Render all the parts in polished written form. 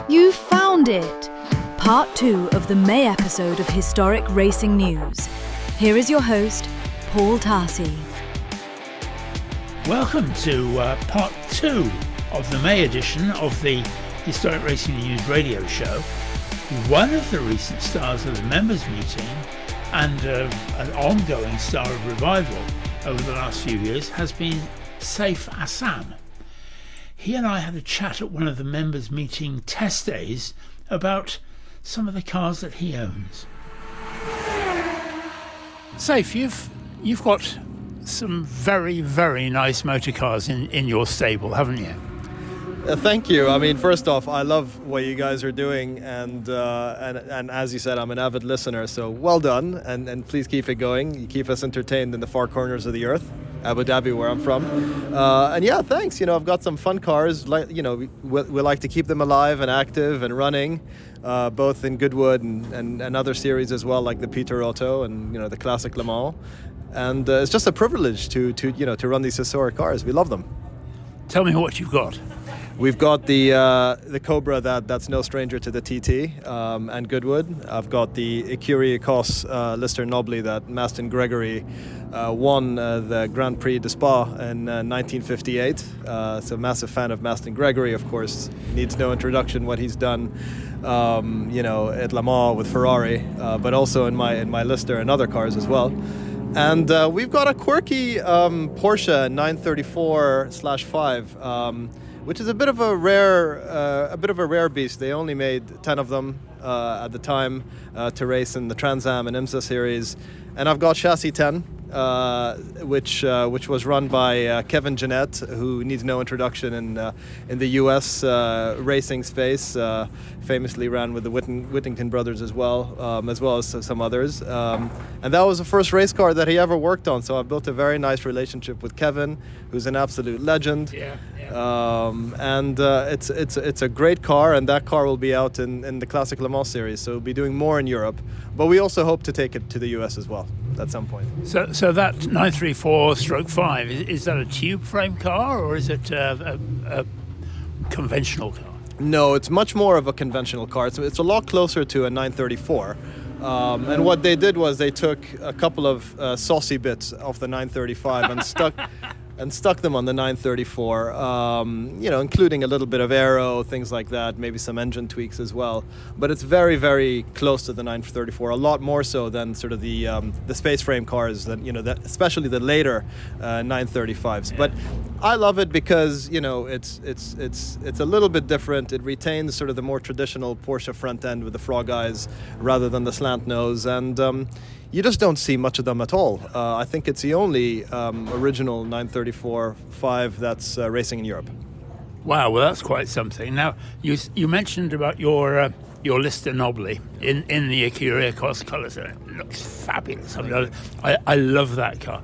You found it! Part 2 of the May episode of Historic Racing News. Here is your host, Paul Tarsey. Welcome to part 2 of the May edition of the Historic Racing News radio show. One of the recent stars of the members meeting and an ongoing star of revival over the last few years has been Saif Assam. He and I had a chat at one of the members meeting test days about some of the cars that he owns. Saif, you've got some very, very nice motor cars in your stable, haven't you? Thank you. I mean, first off, I love what you guys are doing, and as you said, I'm an avid listener, so well done, and please keep it going. You keep us entertained in the far corners of the earth, Abu Dhabi, where I'm from. And yeah, thanks. I've got some fun cars. We like to keep them alive and active and running, both in Goodwood and other series as well, like the Peter Otto and the classic Le Mans. And it's just a privilege to run these historic cars. We love them. Tell me what you've got. We've got the Cobra that's no stranger to the TT and Goodwood. I've got the Ecurie Ecos Lister Nobly that Maston Gregory won the Grand Prix de Spa in 1958. So massive fan of Maston Gregory, of course. Needs no introduction what he's done at Le Mans with Ferrari, but also in my Lister and other cars as well. And we've got a quirky Porsche 934/5, which is a bit of a rare beast. They only made 10 of them at the time to race in the Trans Am and IMSA series. And I've got Chassis 10, which was run by Kevin Jeanette, who needs no introduction in the U.S. Racing space. Famously ran with the Whittington brothers as well as some others. And that was the first race car that he ever worked on. So I've built a very nice relationship with Kevin, who's an absolute legend. Yeah. And it's a great car, and that car will be out in the Classic Le Mans series. So we'll be doing more in Europe, but we also hope to take it to the U.S. as well at some point. So that 934/5, is that a tube frame car or is it a conventional car? No, it's much more of a conventional car. It's a lot closer to a 934. And what they did was they took a couple of saucy bits off the 935 and stuck them on the 934, including a little bit of aero, things like that, maybe some engine tweaks as well. But it's very, very close to the 934, a lot more so than sort of the space frame cars, that especially the later 935s. Yeah. But I love it because it's a little bit different. It retains sort of the more traditional Porsche front end with the frog eyes rather than the slant nose, and you just don't see much of them at all. I think it's the only original 934/5 that's racing in Europe. Wow, well that's quite something. Now, you mentioned about your Lister Nobly in the Ecurie Ecos colours. It looks fabulous. I love that car.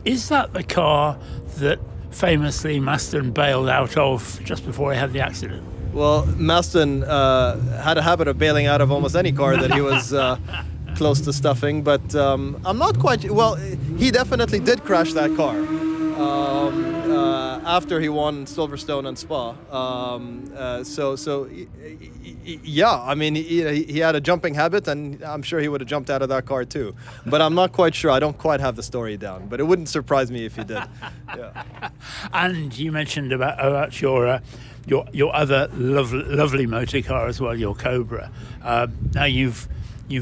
Is that the car that famously Maston bailed out of just before he had the accident? Well, Maston had a habit of bailing out of almost any car that he was close to stuffing, but I'm not quite... Well, he definitely did crash that car after he won Silverstone and Spa. Yeah, I mean, he had a jumping habit, and I'm sure he would have jumped out of that car too. But I'm not quite sure. I don't quite have the story down, but it wouldn't surprise me if he did. Yeah. And you mentioned about your other lovely motor car as well, your Cobra. Now you've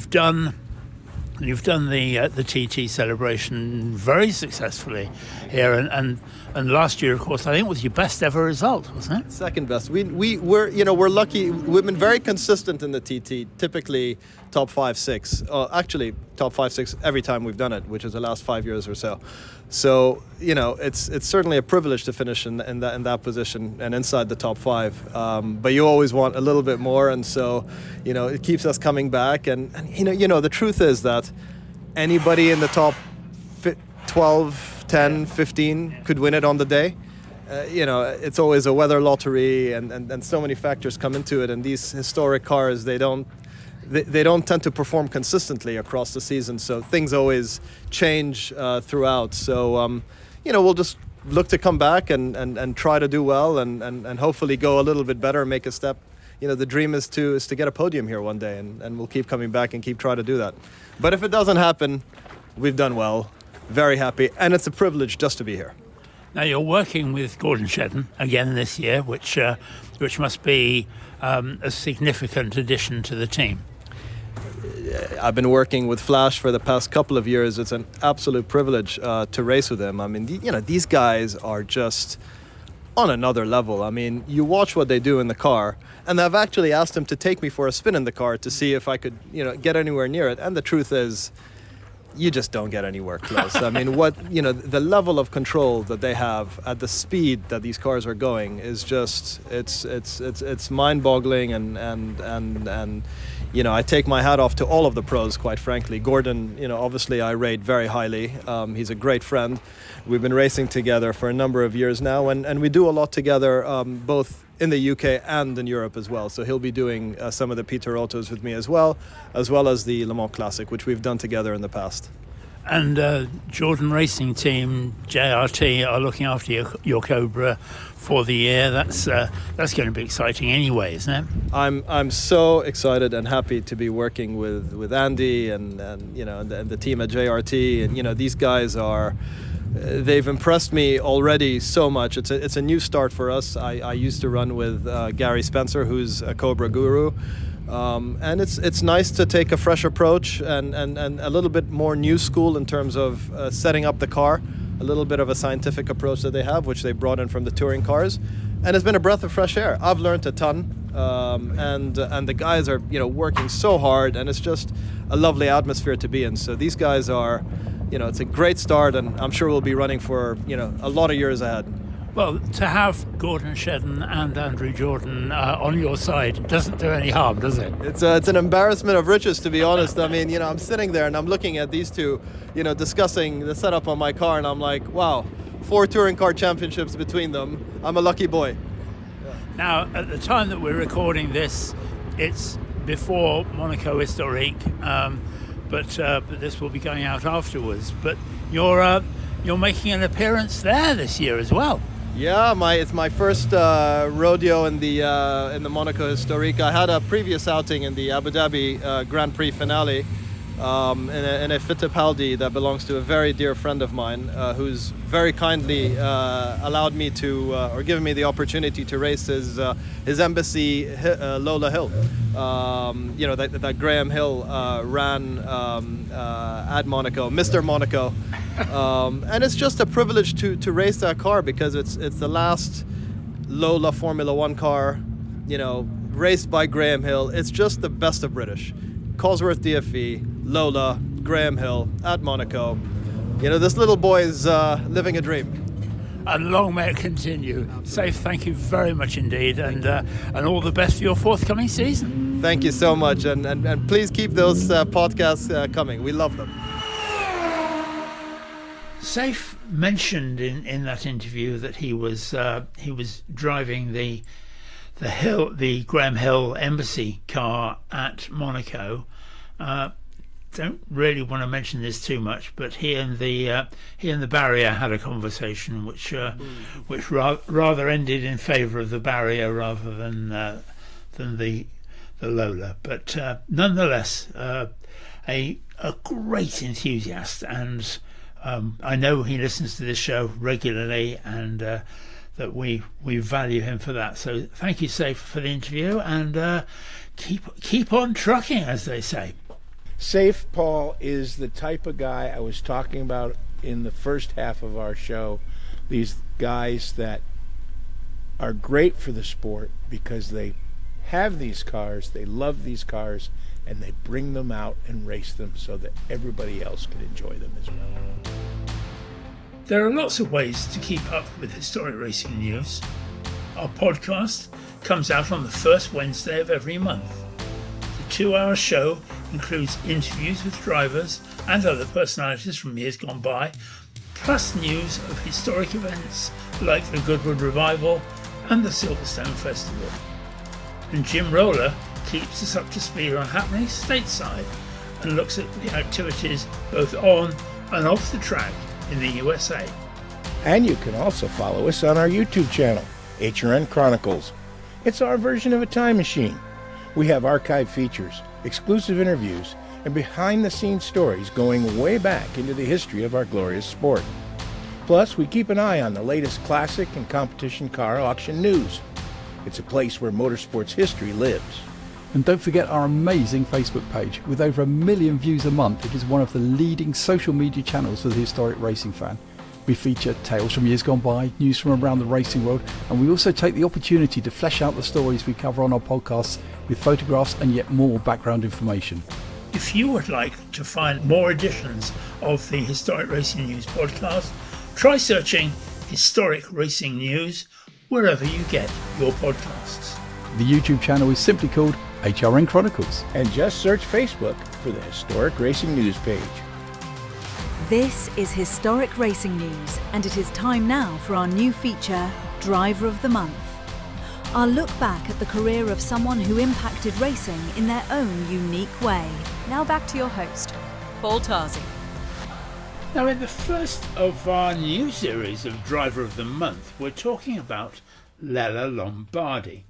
done the TT celebration very successfully here, and last year, of course, I think was your best ever result, wasn't it? Second best. We're lucky. We've been very consistent in the TT. Typically top 5-6. Actually top 5-6 every time we've done it, which is the last 5 years or so. So it's certainly a privilege to finish in that position and inside the top 5. But you always want a little bit more, and so it keeps us coming back. And the truth is that anybody in the top 12, 10, 15 could win it on the day. It's always a weather lottery, and so many factors come into it. And these historic cars, they don't tend to perform consistently across the season, so things always change throughout. So we'll just look to come back and try to do well and hopefully go a little bit better, make a step the dream is to get a podium here one day, and we'll keep coming back and keep trying to do that. But if it doesn't happen, we've done well. Very happy, and it's a privilege just to be here. Now you're working with Gordon Shedden again this year, which must be a significant addition to the team. I've been working with Flash for the past couple of years. It's an absolute privilege to race with him. I mean, these guys are just on another level. I mean, you watch what they do in the car, and I've actually asked him to take me for a spin in the car to see if I could, get anywhere near it. And the truth is, you just don't get anywhere close. I mean, the level of control that they have at the speed that these cars are going is just, it's mind-boggling, and I take my hat off to all of the pros, quite frankly. Gordon, obviously I rate very highly. He's a great friend. We've been racing together for a number of years now, and we do a lot together, both in the UK and in Europe as well. So he'll be doing some of the Peter Autos with me as well as the Le Mans Classic, which we've done together in the past. And Jordan Racing Team, JRT, are looking after your Cobra for the year. That's going to be exciting anyway, isn't it? I'm so excited and happy to be working with Andy and the team at JRT. And these guys are. They've impressed me already so much. It's a new start for us. I used to run with Gary Spencer, who's a Cobra guru, and it's nice to take a fresh approach and a little bit more new school in terms of setting up the car, a little bit of a scientific approach that they have, which they brought in from the touring cars, and it's been a breath of fresh air. I've learned a ton, and the guys are working so hard, and it's just a lovely atmosphere to be in. So these guys are. It's a great start, and I'm sure we'll be running for, a lot of years ahead. Well, to have Gordon Shedden and Andrew Jordan on your side doesn't do any harm, does it? It's an embarrassment of riches, to be honest. I mean, I'm sitting there and I'm looking at these two, discussing the setup on my car, and I'm like, wow, 4 touring car championships between them. I'm a lucky boy. Yeah. Now, at the time that we're recording this, it's before Monaco Historique. But this will be going out afterwards. But you're making an appearance there this year as well. Yeah, it's my first rodeo in the Monaco Historique. I had a previous outing in the Abu Dhabi Grand Prix finale in a Fittipaldi that belongs to a very dear friend of mine, who's very kindly allowed me to or given me the opportunity to race his embassy Lola Hill. That Graham Hill ran at Monaco, Mr. Monaco, and it's just a privilege to race that car, because it's the last Lola Formula One car, raced by Graham Hill. It's just the best of British. Cosworth DFE, Lola, Graham Hill at Monaco. This little boy is living a dream. And long may it continue. Saif, thank you very much indeed, and all the best for your forthcoming season. Thank you so much, and please keep those podcasts coming. We love them. Saif mentioned in that interview that he was driving the Graham Hill Embassy car at Monaco. Don't really want to mention this too much, but he and the Barrier had a conversation which rather ended in favour of the Barrier rather than the Lola. But nonetheless, a great enthusiast, and I know he listens to this show regularly, and that we value him for that. So thank you, Saif, for the interview, and keep on trucking, as they say. Saif, Paul, is the type of guy I was talking about in the first half of our show. These guys that are great for the sport because they have these cars, they love these cars, and they bring them out and race them so that everybody else can enjoy them as well. There are lots of ways to keep up with historic racing news. Our podcast comes out on the first Wednesday of every month. The 2-hour show includes interviews with drivers and other personalities from years gone by, plus news of historic events like the Goodwood Revival and the Silverstone Festival. And Jim Roller keeps us up to speed on happenings stateside and looks at the activities both on and off the track in the USA. And you can also follow us on our YouTube channel, HRN Chronicles. It's our version of a time machine. We have archive features, exclusive interviews, and behind-the-scenes stories going way back into the history of our glorious sport. Plus, we keep an eye on the latest classic and competition car auction news. It's a place where motorsports history lives. And don't forget our amazing Facebook page. With over 1 million views a month, it is one of the leading social media channels for the historic racing fan. We feature tales from years gone by, news from around the racing world, and we also take the opportunity to flesh out the stories we cover on our podcasts with photographs and yet more background information. If you would like to find more editions of the Historic Racing News podcast, try searching Historic Racing News wherever you get your podcasts. The YouTube channel is simply called HRN Chronicles. And just search Facebook for the Historic Racing News page. This is Historic Racing News, and it is time now for our new feature, Driver of the Month. I'll look back at the career of someone who impacted racing in their own unique way. Now back to your host, Paul Tarsey. Now, in the first of our new series of Driver of the Month, we're talking about Lella Lombardi.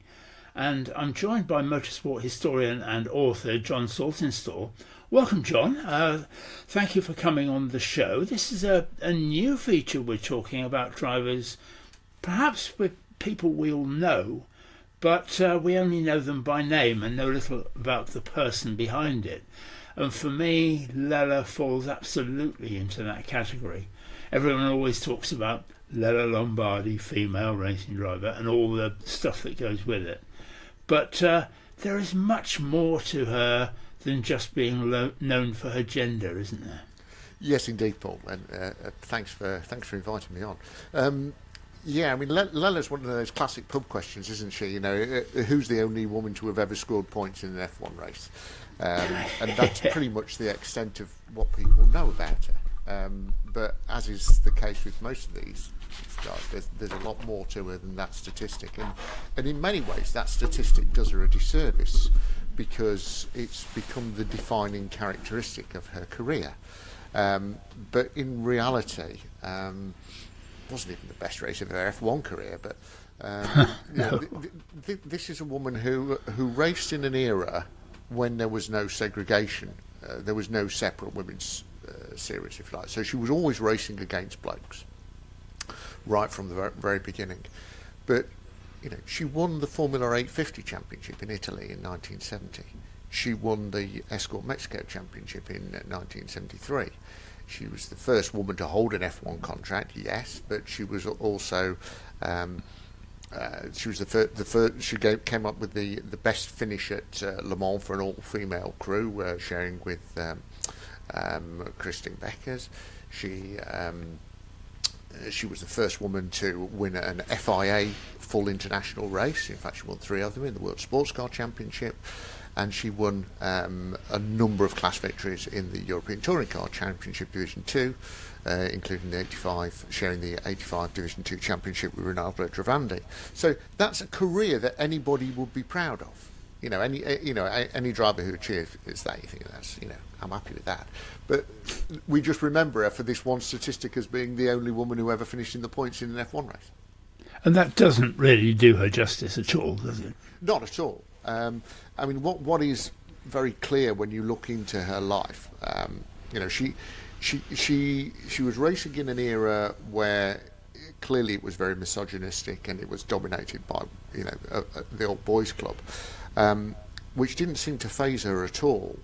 And I'm joined by motorsport historian and author Jon Saltinstall. Welcome, Jon. Thank you for coming on the show. This is a new feature we're talking about drivers, perhaps with people we all know, but we only know them by name and know little about the person behind it. And for me, Lella falls absolutely into that category. Everyone always talks about Lella Lombardi, female racing driver, and all the stuff that goes with it. But there is much more to her than just being known for her gender, isn't there? Yes, indeed, Paul, and thanks for inviting me on. Yeah, I mean, Lella's one of those classic pub questions, isn't she? You know, who's the only woman to have ever scored points in an F1 race? And that's pretty much the extent of what people know about her. But as is the case with most of these guys, there's a lot more to her than that statistic. And in many ways, that statistic does her a disservice because it's become the defining characteristic of her career. But in reality, wasn't even the best race of her F1 career, but No. this is a woman who raced in an era when there was no segregation, there was no separate women's series, if you like. So she was always racing against blokes, right from the very beginning. But you know, she won the Formula 850 Championship in Italy in 1970. She won the Escort Mexico Championship in 1973. She was the first woman to hold an F1 contract, yes, but she was also she was the first. She came up with the best finish at Le Mans for an all-female crew, sharing with Christine Beckers. She was the first woman to win an FIA full international race. In fact, she won 3 of them in the World Sports Car Championship, and she won a number of class victories in the European Touring Car Championship Division 2, including the 85, sharing the 85 Division 2 Championship with Ronaldo Travandi. So that's a career that anybody would be proud of. You know, any driver who achieves that, you think that's, I'm happy with that. But we just remember her for this one statistic as being the only woman who ever finished in the points in an F1 race. And that doesn't really do her justice at all, does it? Not at all. I mean, what is very clear when you look into her life, she was racing in an era where clearly it was very misogynistic and it was dominated by the old boys club, which didn't seem to faze her at all.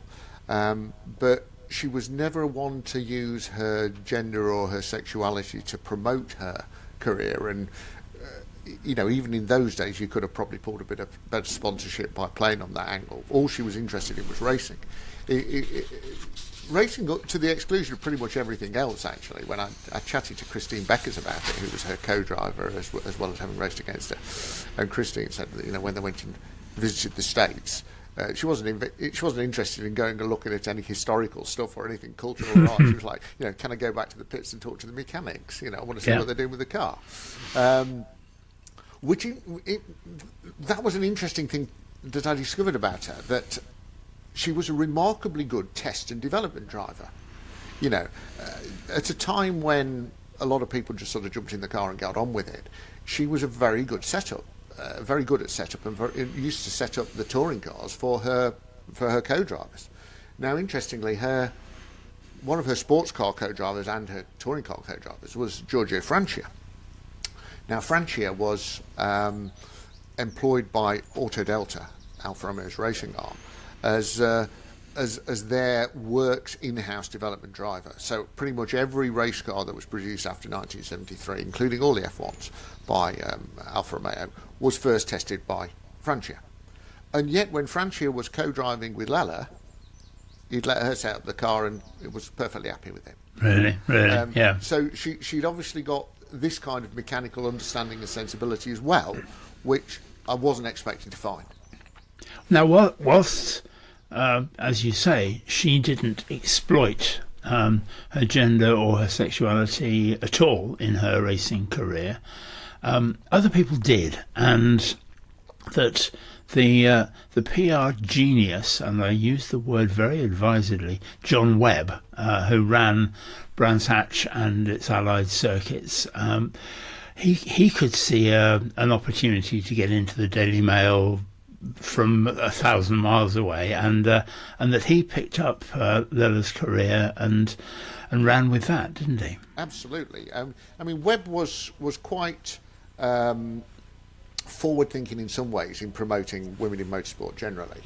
But she was never one to use her gender or her sexuality to promote her career. And even in those days, you could have probably pulled a bit of better sponsorship by playing on that angle. All she was interested in was racing. Racing to the exclusion of pretty much everything else, actually. When I chatted to Christine Beckers about it, who was her co-driver as well as having raced against her, and Christine said that when they went and visited the States, she wasn't interested in going and looking at any historical stuff or anything cultural or art. She was like, can I go back to the pits and talk to the mechanics? I want to see what they're doing with the car. That was an interesting thing that I discovered about her, that she was a remarkably good test and development driver. At a time when a lot of people just sort of jumped in the car and got on with it, she was a very good setup very good at setup and used to set up the touring cars for her co-drivers. Now, interestingly, one of her sports car co-drivers and her touring car co-drivers was Giorgio Francia. Now, Francia was employed by Auto Delta, Alfa Romeo's racing arm, as their works in-house development driver. So pretty much every race car that was produced after 1973, including all the F1s by Alfa Romeo, was first tested by Francia. And yet when Francia was co-driving with Lella, he'd let her set up the car and it was perfectly happy with it. Really, yeah. So she'd obviously got this kind of mechanical understanding and sensibility as well, which I wasn't expecting to find. Now, whilst, as you say, she didn't exploit her gender or her sexuality at all in her racing career, other people did, and that the PR genius, and I use the word very advisedly, John Webb, who ran Brands Hatch and its allied circuits, he could see an opportunity to get into the Daily Mail from 1,000 miles away, and that he picked up Lella's career and ran with that, didn't he? Absolutely. I mean, Webb was quite forward-thinking in some ways in promoting women in motorsport generally.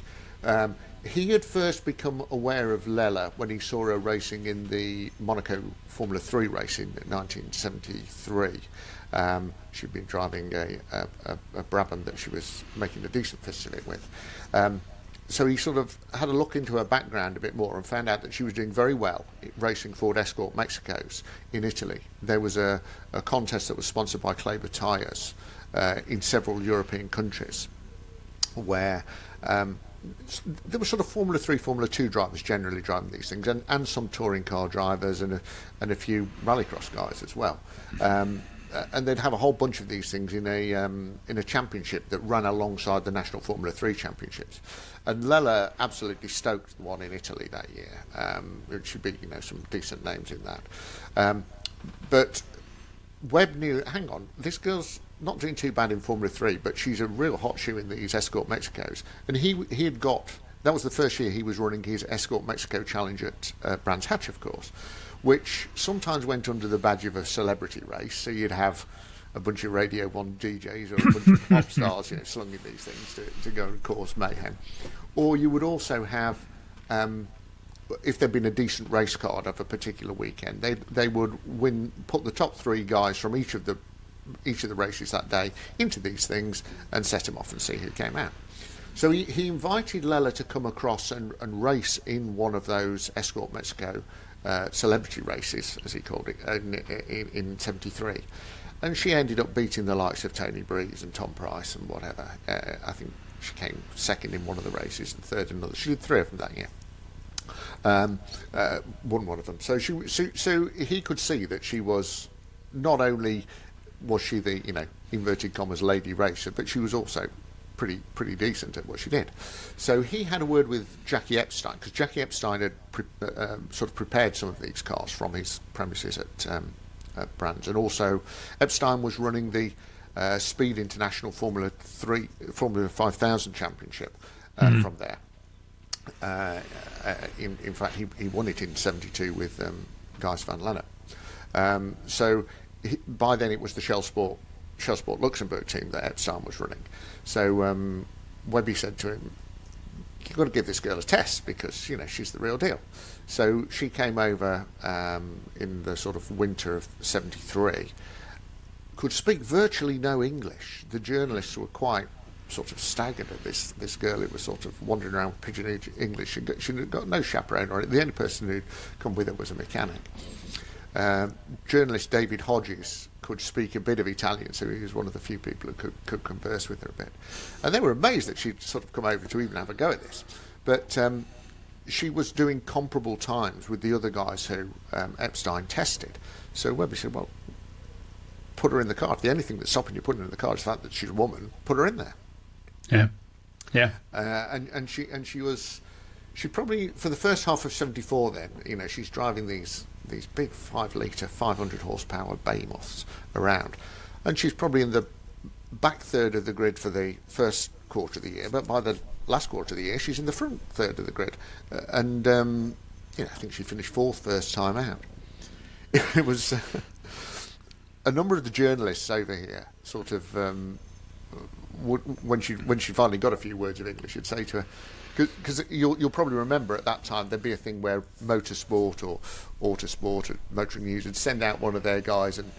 He had first become aware of Lella when he saw her racing in the Monaco Formula 3 race in 1973. She'd been driving a Brabham that she was making a decent fist of it with. So he sort of had a look into her background a bit more and found out that she was doing very well racing Ford Escort Mexicos in Italy. There was a contest that was sponsored by Kleber Tyres in several European countries where there were sort of Formula 3, Formula 2 drivers generally driving these things, and some touring car drivers and a few rallycross guys as well. And they'd have a whole bunch of these things in a championship that ran alongside the National Formula 3 championships. And Lella absolutely stoked the one in Italy that year. It should be, some decent names in that. But Webb knew, hang on, this girl's not doing too bad in Formula 3, but she's a real hot shoe in these Escort Mexicos. And he had got, that was the first year he was running his Escort Mexico Challenge at Brands Hatch, of course, which sometimes went under the badge of a celebrity race. So you'd have a bunch of Radio 1 DJs or a bunch of pop stars, slung in these things to go and cause mayhem. Or you would also have, if there'd been a decent race card of a particular weekend, they would put the top three guys from each of the races that day into these things and set them off and see who came out. So he invited Lella to come across and race in one of those Escort Mexico celebrity races, as he called it, in 73. And she ended up beating the likes of Tony Breeze and Tom Price and whatever. I think she came second in one of the races and third in another. She did three of them that year. Won one of them. So so he could see that she was, not only was she the inverted commas lady racer, but she was also pretty decent at what she did. So he had a word with Jackie Epstein, because Jackie Epstein had sort of prepared some of these cars from his premises at Brands, and also Epstein was running the Speed International Formula 5000 Championship from there. In fact, he won it in 72 with Gijs van Lennep. So by then it was the Shell Sport Luxembourg team that Epstein was running. So Webby said to him, "You've got to give this girl a test because she's the real deal." So she came over in the sort of winter of 73. Could speak virtually no English. The journalists were quite sort of staggered at this girl who was sort of wandering around with pidgin English. She'd got no chaperone or anything. The only person who'd come with her was a mechanic. Journalist David Hodges could speak a bit of Italian, so he was one of the few people who could converse with her a bit. And they were amazed that she'd sort of come over to even have a go at this. But she was doing comparable times with the other guys who Epstein tested. So Webby said, well, put her in the car. If the only thing that's stopping you putting her in the car is the fact that she's a woman, put her in there. Yeah. And she probably, for the first half of 74 then, she's driving these big 5-litre, 500 horsepower behemoths around. And she's probably in the back third of the grid for the first quarter of the year, but by the last quarter of the year, she's in the front third of the grid. And I think she finished fourth first time out. It was a number of the journalists over here sort of, when she finally got a few words of English, would say to her, because you'll probably remember at that time there'd be a thing where Motorsport or Autosport or Motoring News would send out one of their guys and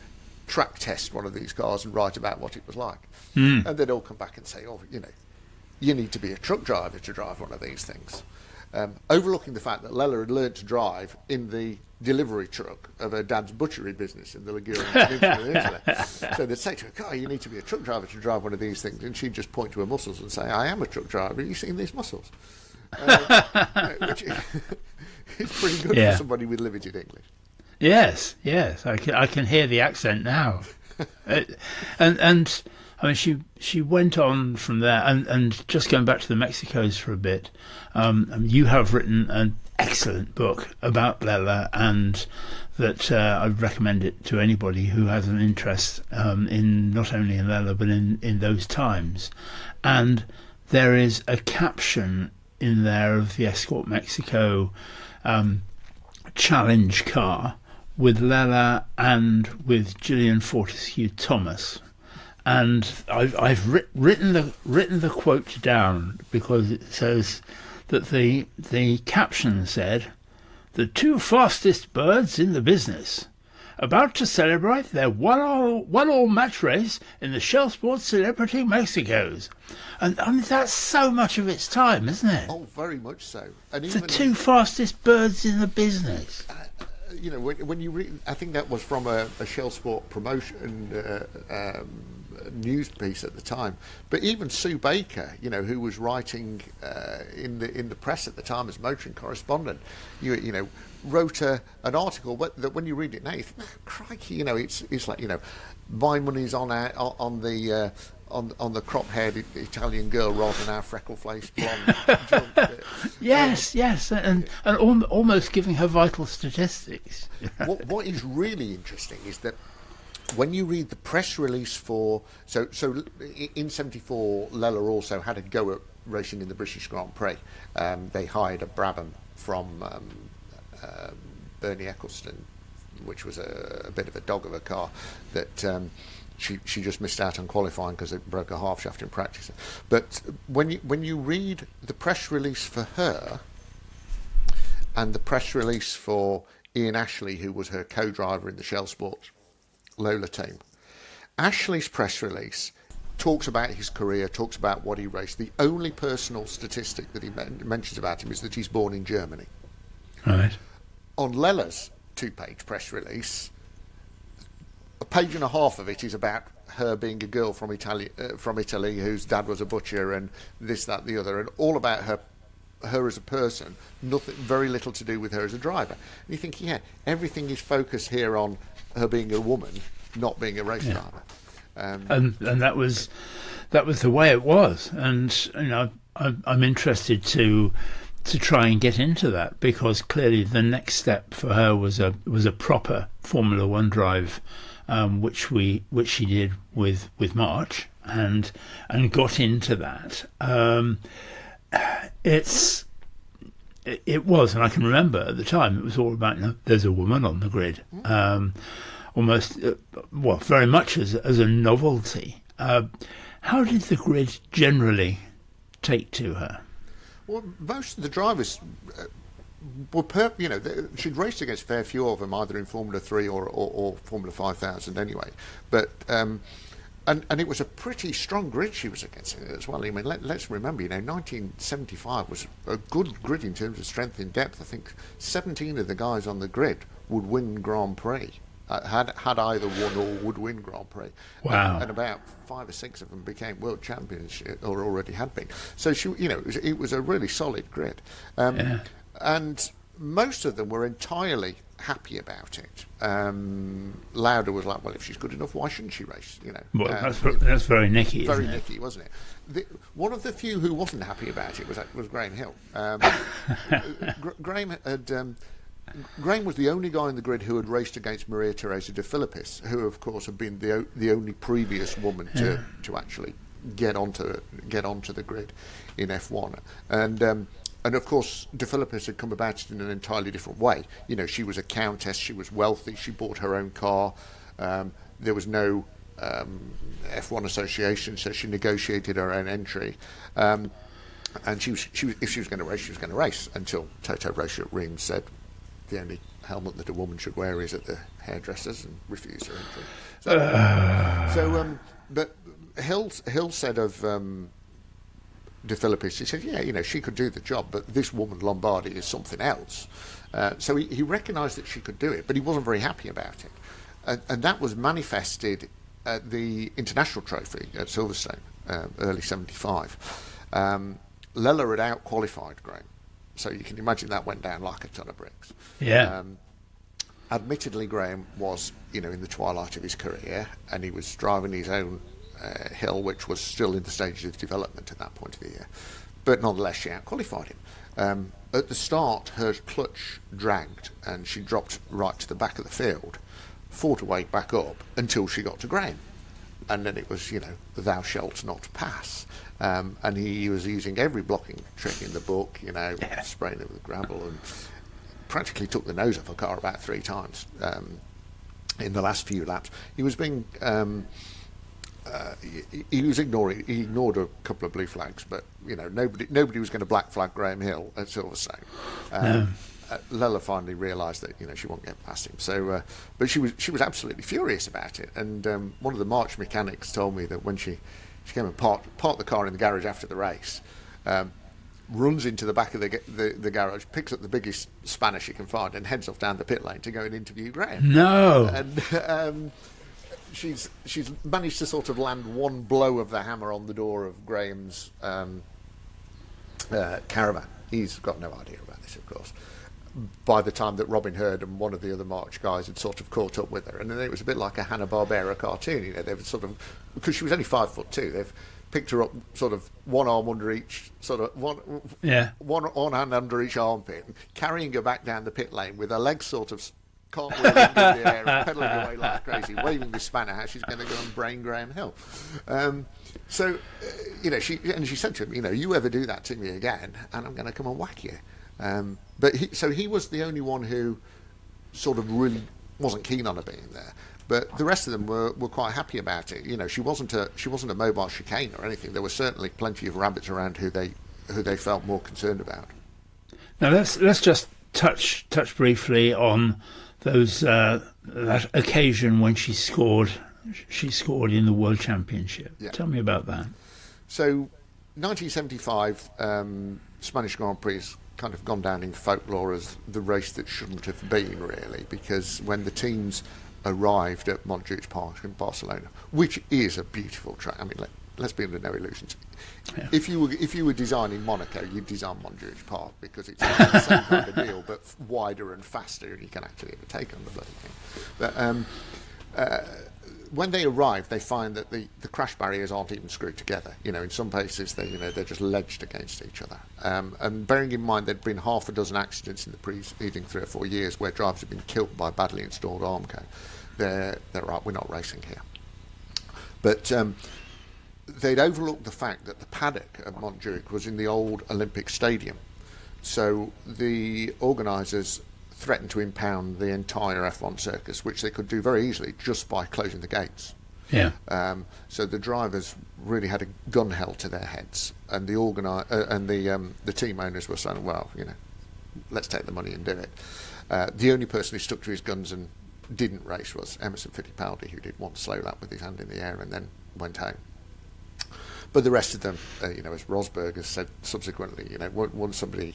track test one of these cars and write about what it was like. And they'd all come back and say, you need to be a truck driver to drive one of these things. Overlooking the fact that Lella had learnt to drive in the delivery truck of her dad's butchery business in the Ligurian Peninsula. So they'd say to her, "God, you need to be a truck driver to drive one of these things," and she'd just point to her muscles and say, "I am a truck driver. Have you seen these muscles?" Which is pretty good for somebody with limited English. Yes, I can hear the accent now. and I mean, she went on from there, and just going back to the Mexicos for a bit, you have written an excellent book about Lella, and that I would recommend it to anybody who has an interest in not only in Lella but in those times. And there is a caption in there of the Escort Mexico challenge car with Lella and with Gillian Fortescue Thomas. And I've written the quote down because it says that the caption said, "The two fastest birds in the business, about to celebrate their one-all match race in the Shell Sports Celebrity Mexicos." And I mean, that's so much of its time, isn't it? Oh, very much so. And the two fastest birds in the business. When you read, I think that was from a Shell Sport promotion news piece at the time. But even Sue Baker, who was writing in the press at the time as motoring correspondent, wrote an article that when you read it now, you think, oh, crikey, it's like, my money's on the crop-haired Italian girl rather than our freckle-faced blonde junk. Yes, and almost giving her vital statistics. What is really interesting is that when you read the press release for... So in 74, Lella also had a go at racing in the British Grand Prix. They hired a Brabham from Bernie Eccleston, which was a bit of a dog of a car that... She just missed out on qualifying because it broke a half shaft in practice. But when you read the press release for her and the press release for Ian Ashley, who was her co-driver in the Shell Sports Lola team, Ashley's press release talks about his career, talks about what he raced. The only personal statistic that he mentions about him is that he's born in Germany. Right. On Lella's two-page press release, a page and a half of it is about her being a girl from Italy whose dad was a butcher and this, that, the other, and all about her as a person, nothing, very little to do with her as a driver. And you think, everything is focused here on her being a woman, not being a race driver. And that was the way it was. And I'm interested to try and get into that, because clearly the next step for her was a proper Formula One drive. Which she did with March and got into that. It was, and I can remember at the time it was all about there's a woman on the grid, almost very much as a novelty. How did the grid generally take to her? Well, most of the drivers. She'd raced against a fair few of them, either in Formula 3 or Formula 5000 anyway. But and it was a pretty strong grid she was against as well. I mean, let's remember, 1975 was a good grid in terms of strength in depth. I think 17 of the guys on the grid would win Grand Prix. Had either won or would win Grand Prix. Wow. And about 5 or 6 of them became world champions, or already had been. So it was a really solid grid. And most of them were entirely happy about it. Lauda was like, well, if she's good enough, why shouldn't she race? Well, that's very Nicky, very isn't it? Nicky, wasn't it? One of the few who wasn't happy about it was Graham Hill. Graham had Graham was the only guy in the grid who had raced against Maria Teresa de Filippis, who of course had been the only previous woman to actually get onto the grid in F1, and of course de Filippis had come about it in an entirely different way. You know, she was a countess, she was wealthy, she bought her own car, there was no F1 association, so she negotiated her own entry. And if she was going to race, she was going to race until Toto Rocha at Reims said the only helmet that a woman should wear is at the hairdressers, and refused her entry. But Hill said of de Filippis, he said, yeah, you know, she could do the job, but this woman Lombardi is something else. So he recognised that she could do it, but he wasn't very happy about it, and that was manifested at the International Trophy at Silverstone, early '75. Lella had out-qualified Graham, so you can imagine that went down like a ton of bricks. Yeah. Admittedly, Graham was, you know, in the twilight of his career, and he was driving his own hill, which was still in the stages of development at that point of the year. But nonetheless, she out-qualified him. At the start, her clutch dragged, and she dropped right to the back of the field, fought her way back up until she got to Graham. And then it was, you know, thou shalt not pass. And he was using every blocking trick in the book, you know, spraying it with gravel, and practically took the nose off a car about 3 times in the last few laps. He was being... he ignored a couple of blue flags, but, you know, nobody was going to black flag Graham Hill at Silverstone. No. Lella finally realised that, you know, she won't get past him. So, but she was absolutely furious about it. And one of the March mechanics told me that when she came and parked the car in the garage after the race, runs into the back of the garage, picks up the biggest spanner she can find, and heads off down the pit lane to go and interview Graham. No. And she's managed to sort of land one blow of the hammer on the door of Graham's caravan. He's got no idea about this, of course, by the time that Robin Herd and one of the other March guys had sort of caught up with her. And then it was a bit like a Hanna-Barbera cartoon, you know. They've sort of, because she was only 5'2", they've picked her up sort of one arm under each, sort of one hand under each armpit, carrying her back down the pit lane with her legs sort of cartwheeling in the air and pedalling away like crazy, waving this spanner how she's going to go and brain Graham Hill. You know, she said to him, you know, you ever do that to me again, and I'm going to come and whack you. But he was the only one who sort of really wasn't keen on her being there. But the rest of them were quite happy about it. You know, she wasn't a mobile chicane or anything. There were certainly plenty of rabbits around who they felt more concerned about. Now let's just touch briefly on those that occasion when she scored in the World Championship. Yeah. Tell me about that. So 1975 Spanish Grand Prix has kind of gone down in folklore as the race that shouldn't have been, really, because when the teams arrived at Montjuic Park in Barcelona, which is a beautiful track. I mean, let's be under no illusions. Yeah. If you were designing Monaco, you'd design Montjuic Park because it's the same kind of deal, but wider and faster, and you can actually overtake on the bloody thing. But when they arrive, they find that the crash barriers aren't even screwed together. You know, in some places they're just ledged against each other. And bearing in mind there'd been half a dozen accidents in the preceding 3 or 4 years where drivers had been killed by badly installed Armco, they're right. We're not racing here. But they'd overlooked the fact that the paddock at Montjuic was in the old Olympic Stadium, so the organisers threatened to impound the entire F1 circus, which they could do very easily just by closing the gates. Yeah. So the drivers really had a gun held to their heads, and the team owners were saying, "Well, you know, let's take the money and do it." The only person who stuck to his guns and didn't race was Emerson Fittipaldi, who did one slow lap with his hand in the air and then went home. But the rest of them, you know, as Rosberg has said subsequently, you know, once somebody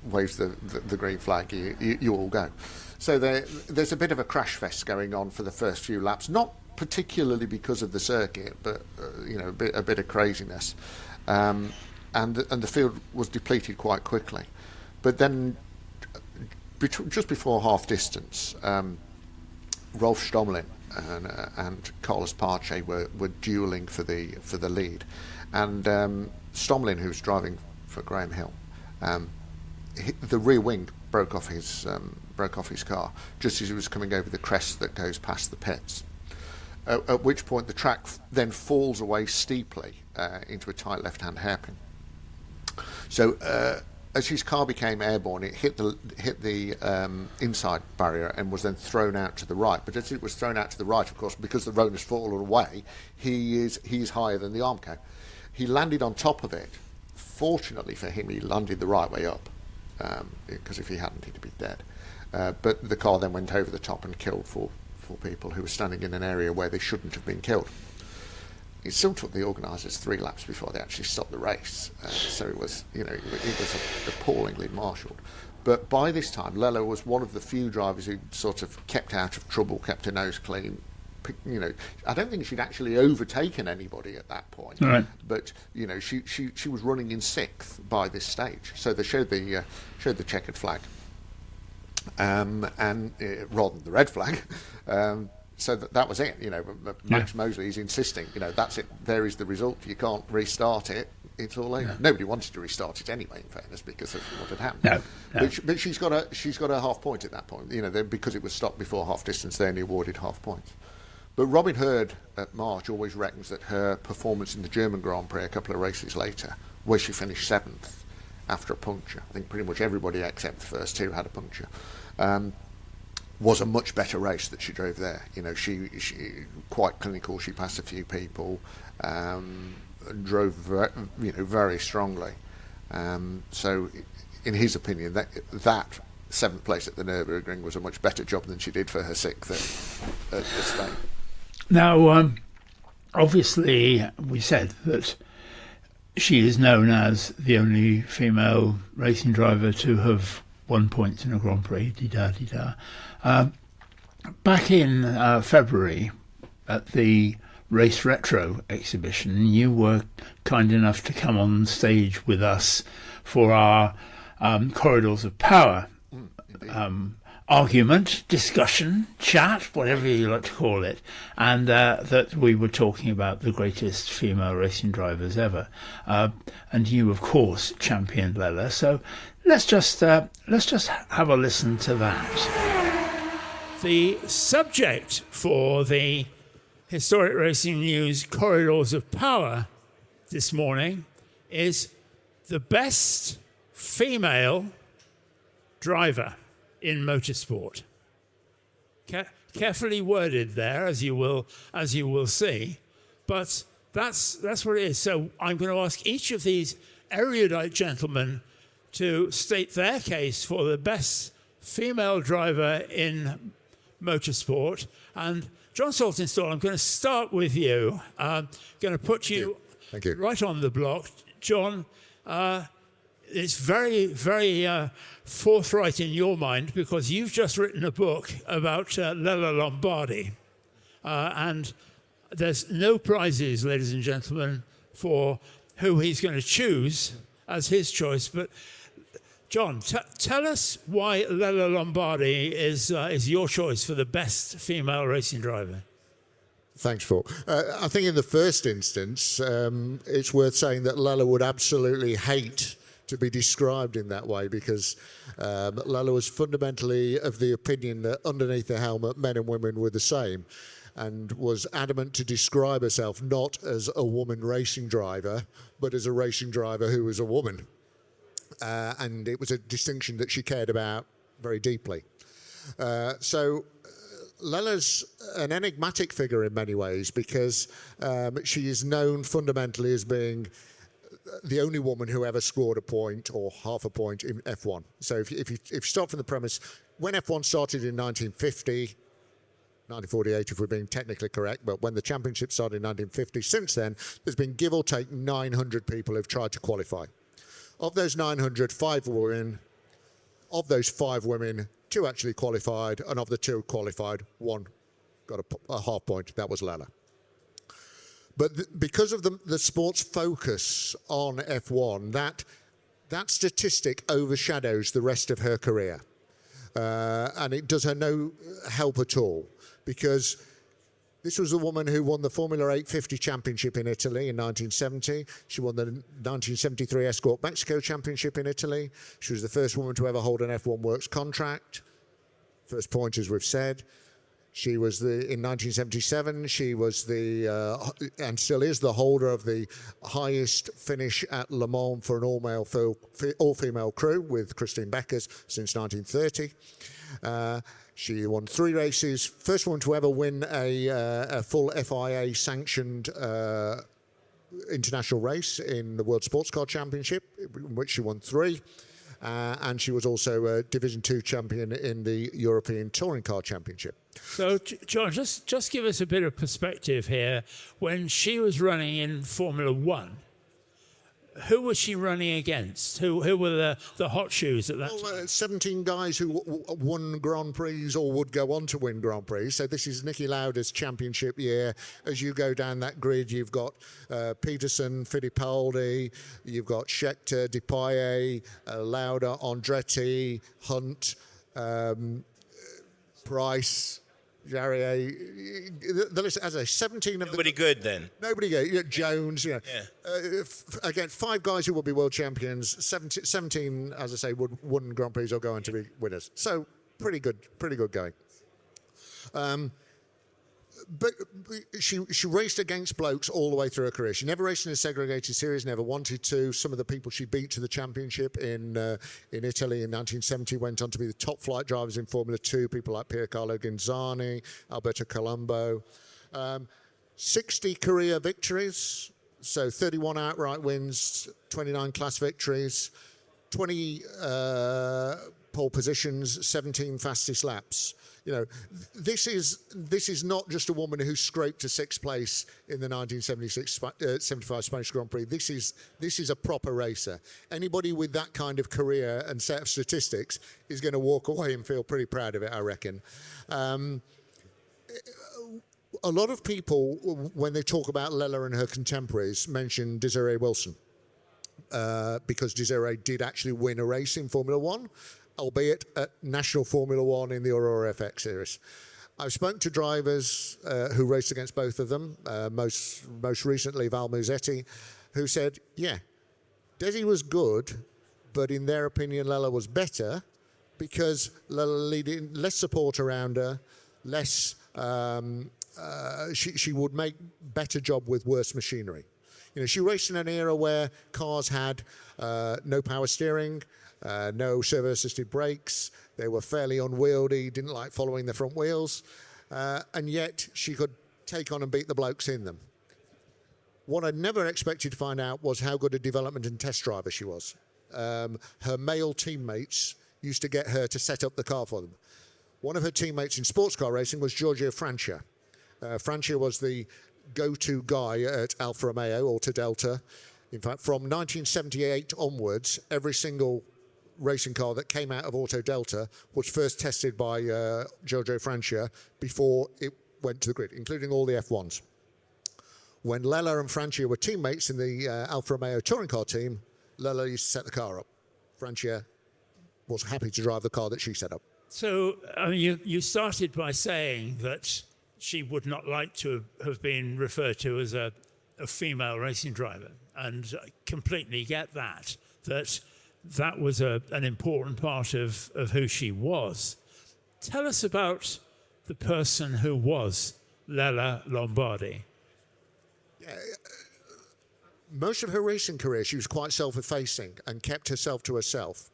waves the green flag, you all go. So there's a bit of a crash fest going on for the first few laps, not particularly because of the circuit, but you know, a bit of craziness, and the field was depleted quite quickly. But then, just before half distance, Rolf Stomlin and Carlos Pache were duelling for the lead, and Stomlin, who was driving for Graham Hill, the rear wing broke off his car just as he was coming over the crest that goes past the pits. At which point the track then falls away steeply into a tight left-hand hairpin. So as his car became airborne, it hit the inside barrier and was then thrown out to the right. But as it was thrown out to the right, of course, because the road has fallen away, he's higher than the Armco. He landed on top of it. Fortunately for him, he landed the right way up, because if he hadn't, he'd be dead. But the car then went over the top and killed four people who were standing in an area where they shouldn't have been killed. It still took the organisers 3 laps before they actually stopped the race, so it was appallingly marshalled. But by this time, Lella was one of the few drivers who sort of kept out of trouble, kept her nose clean. I don't think she'd actually overtaken anybody at that point. Right. But she was running in 6th by this stage, so they showed the checkered flag, and rather than the red flag. So that was it. Max Mosley is insisting. That's it. There is the result. You can't restart it. It's all over. Yeah. Nobody wanted to restart it anyway, in fairness, because of what had happened. No. But she's got a half point at that point. Because it was stopped before half distance, they only awarded half points. But Robin Hurd at March always reckons that her performance in the German Grand Prix a couple of races later, where she finished 7th after a puncture, I think pretty much everybody except the first 2 had a puncture, was a much better race that she drove there. She quite clinical. She passed a few people, drove very strongly. So, in his opinion, that 7th place at the Nürburgring was a much better job than she did for her 6th at Spain. Now, obviously, we said that she is known as the only female racing driver to have won points in a Grand Prix. Back in February at the Race Retro exhibition, you were kind enough to come on stage with us for our Corridors of Power argument, discussion, chat, whatever you like to call it, and that we were talking about the greatest female racing drivers ever. And you, of course, championed Lella. So let's just have a listen to that. The subject for the Historic Racing News Corridors of Power this morning is the best female driver in motorsport. Carefully worded there, as you will see, but that's what it is. So I'm going to ask each of these erudite gentlemen to state their case for the best female driver in motorsport. And Jon Saltinstall, I'm going to start with you. I'm going to put you right on the block. Jon, it's very, very forthright in your mind because you've just written a book about Lella Lombardi. And there's no prizes, ladies and gentlemen, for who he's going to choose as his choice. But Jon, tell us why Lella Lombardi is your choice for the best female racing driver. Thanks, Paul. I think in the first instance, it's worth saying that Lella would absolutely hate to be described in that way because Lella was fundamentally of the opinion that underneath the helmet, men and women were the same, and was adamant to describe herself not as a woman racing driver, but as a racing driver who was a woman. And it was a distinction that she cared about very deeply. So Lella's an enigmatic figure in many ways because she is known fundamentally as being the only woman who ever scored a point or half a point in F1. So if you start from the premise, when F1 started in 1950, 1948 if we're being technically correct, but when the championship started in 1950, since then, there's been give or take 900 people who've tried to qualify. Of those 900, 5 were women. Of those 5 women, 2 actually qualified, and of the 2 qualified, 1 got a half point. That was Lella. But because of the sport's focus on F1, that statistic overshadows the rest of her career. And it does her no help at all, because This was the woman who won the Formula 850 Championship in Italy in 1970. She won the 1973 Escort Mexico Championship in Italy. She was the first woman to ever hold an F1 Works contract. First point, as we've said. She was in 1977, she was and still is the holder of the highest finish at Le Mans for an all-female crew with Christine Beckers since 1930. She won 3 races, first one to ever win a full FIA-sanctioned international race in the World Sports Car Championship, in which she won 3. And she was also a Division 2 champion in the European Touring Car Championship. So, John, just give us a bit of perspective here. When she was running in Formula 1, who was she running against? Who were the hot shoes at that time? 17 guys who won Grand Prix or would go on to win Grand Prix. So this is Niki Lauda's championship year. As you go down that grid, you've got Peterson, Fittipaldi, you've got Scheckter, Depailler, Lauda, Andretti, Hunt, Price, Jarier, the list, as I say, 17 of them. Nobody good then. Nobody good. Jones, Yeah. Again, 5 guys who will be world champions. 17, as I say, would won Grand Prix or go on to be winners. So pretty good going. But she raced against blokes all the way through her career. She never raced in a segregated series, never wanted to. Some of the people she beat to the championship in Italy in 1970 went on to be the top flight drivers in Formula 2, people like Piercarlo Ginzani, Alberto Colombo. 60 career victories, so 31 outright wins, 29 class victories, 20 pole positions, 17 fastest laps. You know, this is not just a woman who scraped to 6th place in the 1975 Spanish Grand Prix. This is a proper racer. Anybody with that kind of career and set of statistics is going to walk away and feel pretty proud of it, I reckon. A lot of people, when they talk about Lella and her contemporaries, mention Desiree Wilson because Desiree did actually win a race in Formula 1. Albeit at National Formula 1 in the Aurora FX series. I've spoken to drivers who raced against both of them, most recently Val Musetti, who said, yeah, Desi was good, but in their opinion Lella was better because Lella needed less support around her, less. She would make better job with worse machinery. You know, she raced in an era where cars had no power steering, no servo-assisted brakes. They were fairly unwieldy, didn't like following the front wheels, and yet she could take on and beat the blokes in them. What I never expected to find out was how good a development and test driver she was. Her male teammates used to get her to set up the car for them. One of her teammates in sports car racing was Giorgio Francia. Francia was the go-to guy at Alfa Romeo, Alta Delta. In fact, from 1978 onwards, every single racing car that came out of Auto Delta was first tested by Giorgio Francia before it went to the grid, including all the F1s. When Lella and Francia were teammates in the Alfa Romeo touring car team, Lella used to set the car up. Francia was happy to drive the car that she set up. So, I mean, you started by saying that she would not like to have been referred to as a female racing driver, and I completely get that was an important part of who she was. Tell us about the person who was Lella Lombardi. Yeah, most of her racing career, she was quite self-effacing and kept herself to herself,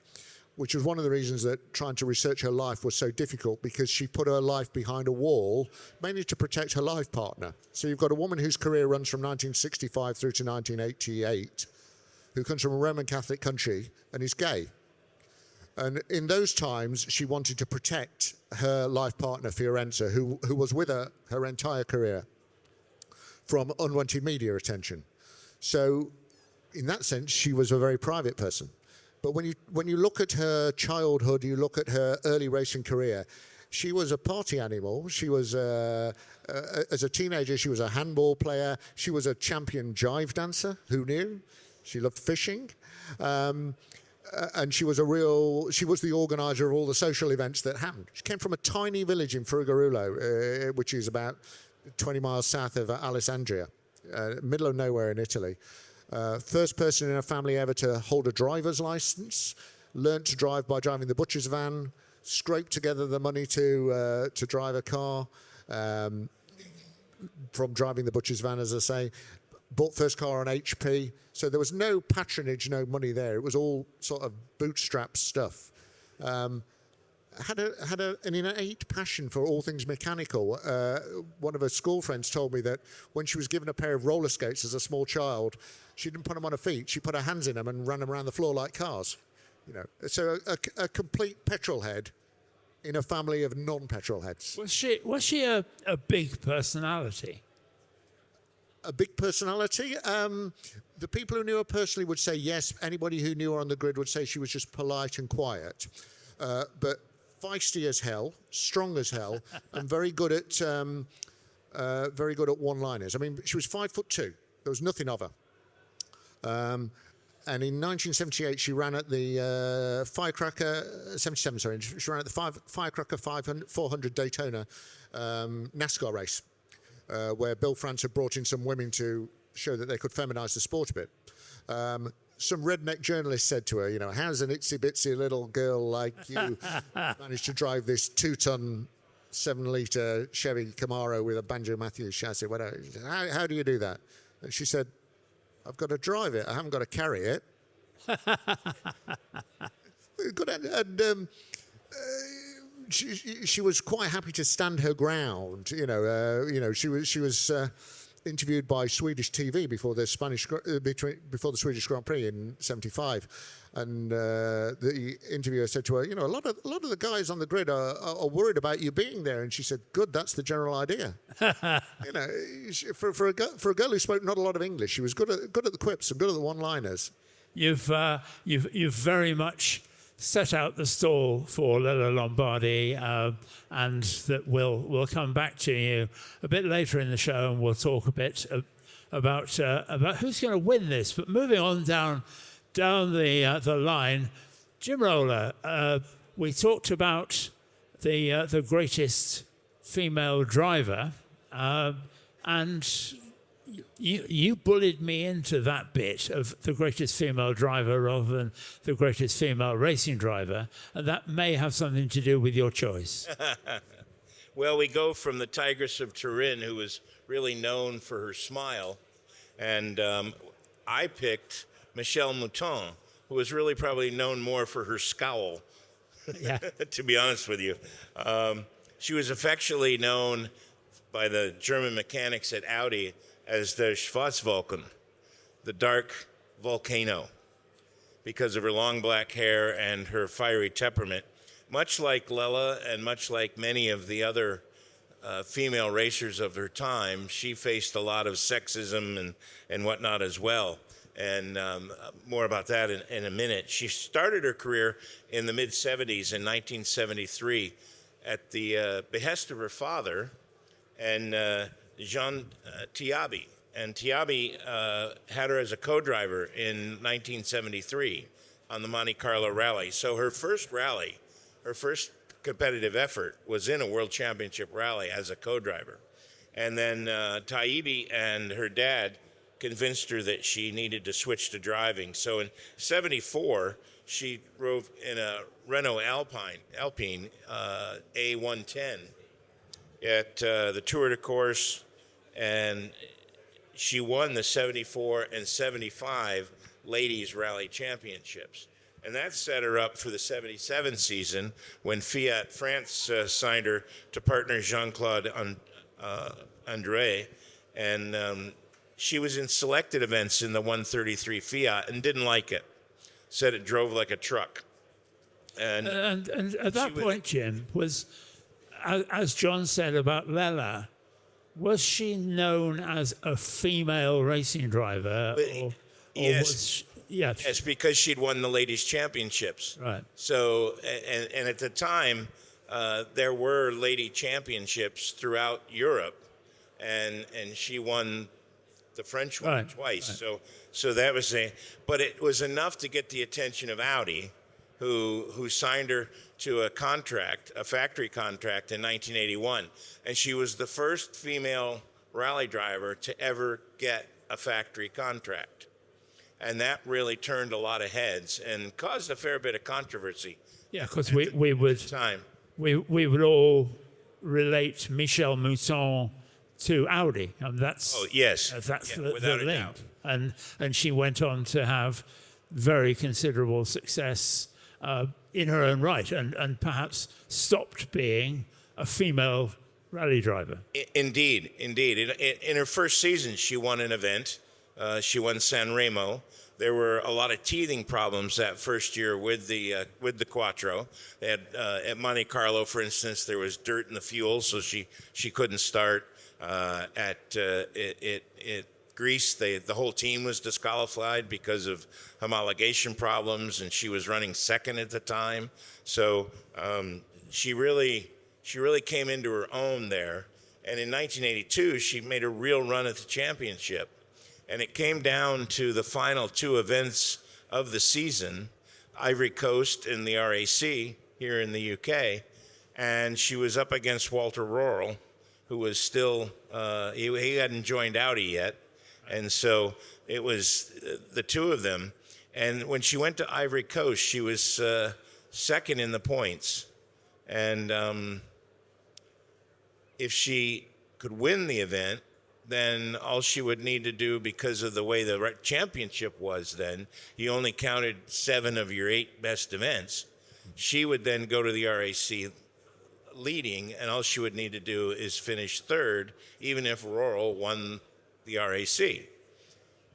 which was one of the reasons that trying to research her life was so difficult, because she put her life behind a wall, mainly to protect her life partner. So you've got a woman whose career runs from 1965 through to 1988, who comes from a Roman Catholic country and is gay. And in those times, she wanted to protect her life partner, Fiorenza, who was with her her entire career, from unwanted media attention. So in that sense, she was a very private person. But when you look at her childhood, you look at her early racing career, she was a party animal. She was, as a teenager, she was a handball player. She was a champion jive dancer. Who knew? She loved fishing. And she was the organizer of all the social events that happened. She came from a tiny village in Frugarulo, which is about 20 miles south of Alessandria, middle of nowhere in Italy. First person in her family ever to hold a driver's license, learnt to drive by driving the butcher's van, scraped together the money to drive a car from driving the butcher's van, as I say. Bought first car on HP. So there was no patronage, no money there. It was all sort of bootstrap stuff. Had an innate passion for all things mechanical. One of her school friends told me that when she was given a pair of roller skates as a small child, she didn't put them on her feet. She put her hands in them and ran them around the floor like cars. You know, so a complete petrol head in a family of non-petrol heads. Was she a big personality? A big personality? The people who knew her personally would say yes. Anybody who knew her on the grid would say she was just polite and quiet. But feisty as hell, strong as hell, and very good at one-liners. I mean, she was 5'2". There was nothing of her. And in 1978, she ran at the Firecracker, 77, sorry, she ran at the Firecracker 400 Daytona NASCAR race, where Bill France had brought in some women to show that they could feminize the sport a bit. Some redneck journalist said to her, you know, how's an itsy-bitsy little girl like you managed to drive this 2-ton, 7-litre Chevy Camaro with a Banjo Matthews chassis? Whatever. How do you do that? And she said, I've got to drive it. I haven't got to carry it. Good. And she was quite happy to stand her ground. She was interviewed by Swedish TV before the Swedish Grand Prix in '75, and the interviewer said to her, "You know, a lot of the guys on the grid are worried about you being there," and she said, "Good, that's the general idea." You know, for a girl who spoke not a lot of English, she was good at the quips and good at the one-liners. You've very much set out the stall for Lella Lombardi, and that we'll come back to you a bit later in the show, and we'll talk a bit about who's going to win this. But moving on down the line, Jim Roller, we talked about the greatest female driver, and you bullied me into that bit of the greatest female driver rather than the greatest female racing driver, and that may have something to do with your choice. Well, we go from the Tigress of Turin, who was really known for her smile, and I picked Michelle Mouton, who was really probably known more for her scowl, Yeah. to be honest with you. She was affectionately known by the German mechanics at Audi as the Schwarzwolken, the dark volcano, because of her long black hair and her fiery temperament. Much like Lella and much like many of the other female racers of her time, she faced a lot of sexism and whatnot as well. And more about that in a minute. She started her career in the mid-'70s in 1973 at the behest of her father and Jon Tiabi. And Tiabi had her as a co-driver in 1973 on the Monte Carlo Rally. So her first rally, her first competitive effort was in a World Championship rally as a co-driver. And then Tiabi and her dad convinced her that she needed to switch to driving. So in '74, she drove in a Renault Alpine A110 at the Tour de Corse, and she won the '74 and '75 Ladies Rally Championships. And that set her up for the '77 season when Fiat France signed her to partner Jean-Claude André, and she was in selected events in the 133 Fiat and didn't like it. Said it drove like a truck. And at that point, Jim, was, as John said about Lella, was she known as a female racing driver? Yes. Yes, because she'd won the ladies' championships. Right. So, and at the time, there were lady championships throughout Europe, and she won the French one twice. Right. So that was but it was enough to get the attention of Audi, who signed her to a factory contract in 1981. And she was the first female rally driver to ever get a factory contract. And that really turned a lot of heads and caused a fair bit of controversy. Yeah, because we would all relate Michel Mouton to Audi, and that's the link. And she went on to have very considerable success in her own right, and perhaps stopped being a female rally driver. Indeed. In her first season, she won an event. She won San Remo. There were a lot of teething problems that first year with the Quattro. They had, at Monte Carlo, for instance, there was dirt in the fuel, so she couldn't start. At Greece, the whole team was disqualified because of homologation problems, and she was running second at the time. So she really came into her own there. And in 1982, she made a real run at the championship. And it came down to the final two events of the season, Ivory Coast and the RAC here in the UK. And she was up against Walter Röhrl, who was still, he hadn't joined Audi yet. And so it was the two of them. And when she went to Ivory Coast, she was second in the points. And if she could win the event, then all she would need to do, because of the way the championship was then, you only counted 7 of your 8 best events. She would then go to the RAC leading, and all she would need to do is finish third, even if Röhrl won the RAC.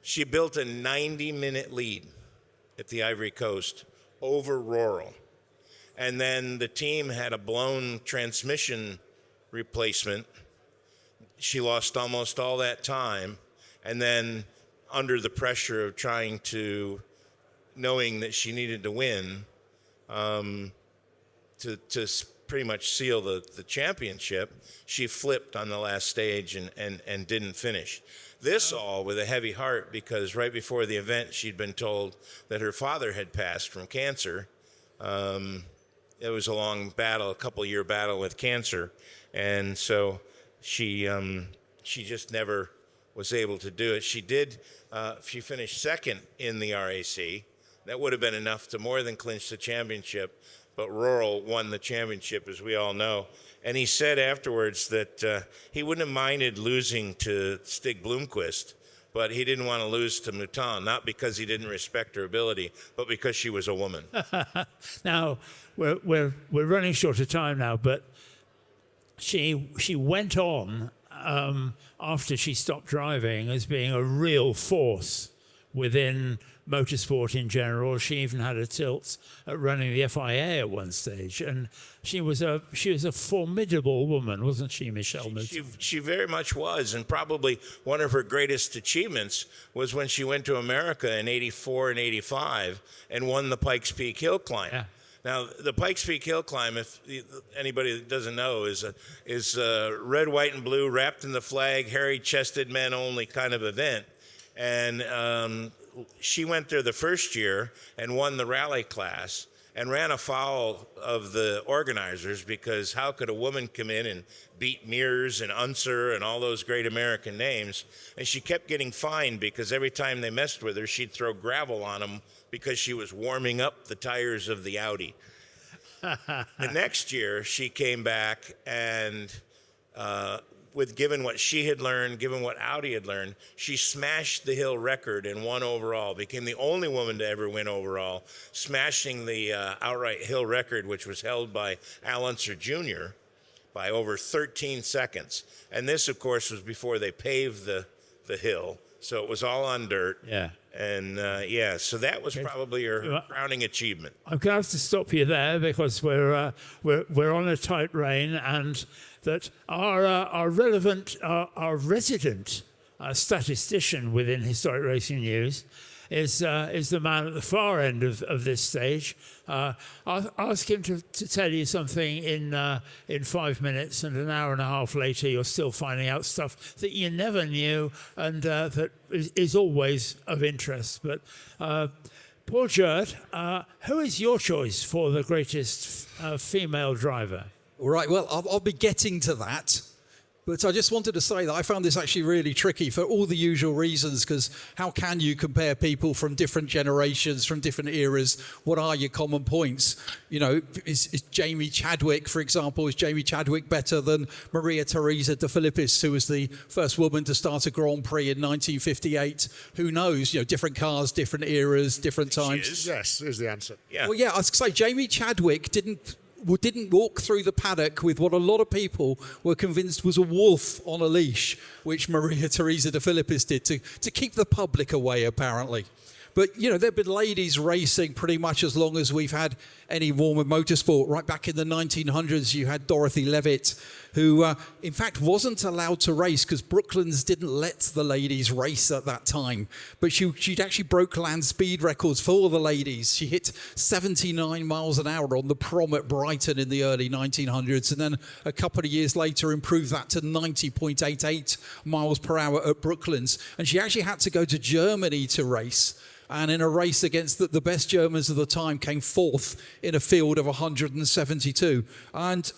She built a 90-minute lead at the Ivory Coast over Röhrl. And then the team had a blown transmission replacement. She lost almost all that time, and then under the pressure of knowing that she needed to win, to pretty much seal the championship, she flipped on the last stage and didn't finish. This all with a heavy heart, because right before the event, she'd been told that her father had passed from cancer. It was a long battle, a couple-year battle with cancer, and so she just never was able to do it. She finished second in the RAC. That would have been enough to more than clinch the championship, but Röhrl won the championship, as we all know. And he said afterwards that he wouldn't have minded losing to Stig Blomqvist, but he didn't want to lose to Mouton, not because he didn't respect her ability, but because she was a woman. Now, we're running short of time now, but she went on after she stopped driving as being a real force within motorsport in general. She even had a tilt at running the FIA at one stage, and she was a formidable woman, wasn't she, Michelle? She very much was, and probably one of her greatest achievements was when she went to America in '84 and '85 and won the Pikes Peak Hill Climb. Yeah. Now, the Pikes Peak Hill Climb, if anybody that doesn't know, is red, white, and blue, wrapped in the flag, hairy-chested men only kind of event. And she went there the first year and won the rally class and ran afoul of the organizers, because how could a woman come in and beat Mears and Unser and all those great American names? And she kept getting fined, because every time they messed with her, she'd throw gravel on them because she was warming up the tires of the Audi. The next year, she came back and given what she had learned, given what Audi had learned, she smashed the hill record and won overall, became the only woman to ever win overall, smashing the outright hill record, which was held by Al Unser Jr. by over 13 seconds. And this, of course, was before they paved the hill, so it was all on dirt. Yeah. And so that was probably her crowning achievement. I'm going to have to stop you there, because we're on a tight rein, and that our resident statistician within Historic Racing News is the man at the far end of this stage. I'll ask him to tell you something in 5 minutes, and an hour and a half later you're still finding out stuff that you never knew and that is always of interest. But Paul Jurt, who is your choice for the greatest female driver? All right, well, I'll be getting to that. But I just wanted to say that I found this actually really tricky for all the usual reasons, because how can you compare people from different generations, from different eras? What are your common points? You know, is Jamie Chadwick, for example, is Jamie Chadwick better than Maria Teresa de Filippis, who was the first woman to start a Grand Prix in 1958? Who knows? You know, different cars, different eras, different times. Yes, is the answer. Yeah. Well, yeah, I was going to say Jamie Chadwick didn't walk through the paddock with what a lot of people were convinced was a wolf on a leash, which Maria Teresa de Filippis did to keep the public away, apparently. But, you know, there have been ladies racing pretty much as long as we've had any form of motorsport. Right back in the 1900s, you had Dorothy Levitt, who, in fact, wasn't allowed to race because Brooklands didn't let the ladies race at that time. But she'd actually broke land speed records for the ladies. She hit 79 miles an hour on the prom at Brighton in the early 1900s, and then a couple of years later improved that to 90.88 miles per hour at Brooklands. And she actually had to go to Germany to race. And in a race against the best Germans of the time, came fourth in a field of 172. And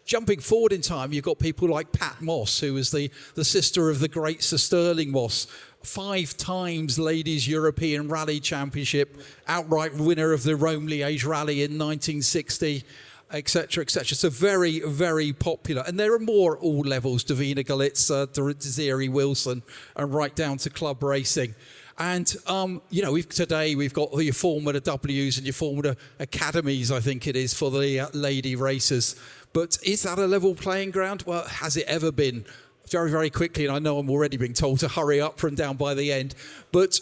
jumping forward in time, you've got people like Pat Moss, who was the sister of the great Sir Sterling Moss, 5 times Ladies European Rally Championship, outright winner of the Rome-Liège Rally in 1960. Etc., etc. So very, very popular. And there are more at all levels, Davina Galitza, Desiree Wilson, and right down to club racing. And, you know, today we've got your Formula Ws and your Formula Academies, I think it is, for the lady racers. But is that a level playing ground? Well, has it ever been? Very, very quickly, and I know I'm already being told to hurry up from down by the end. But,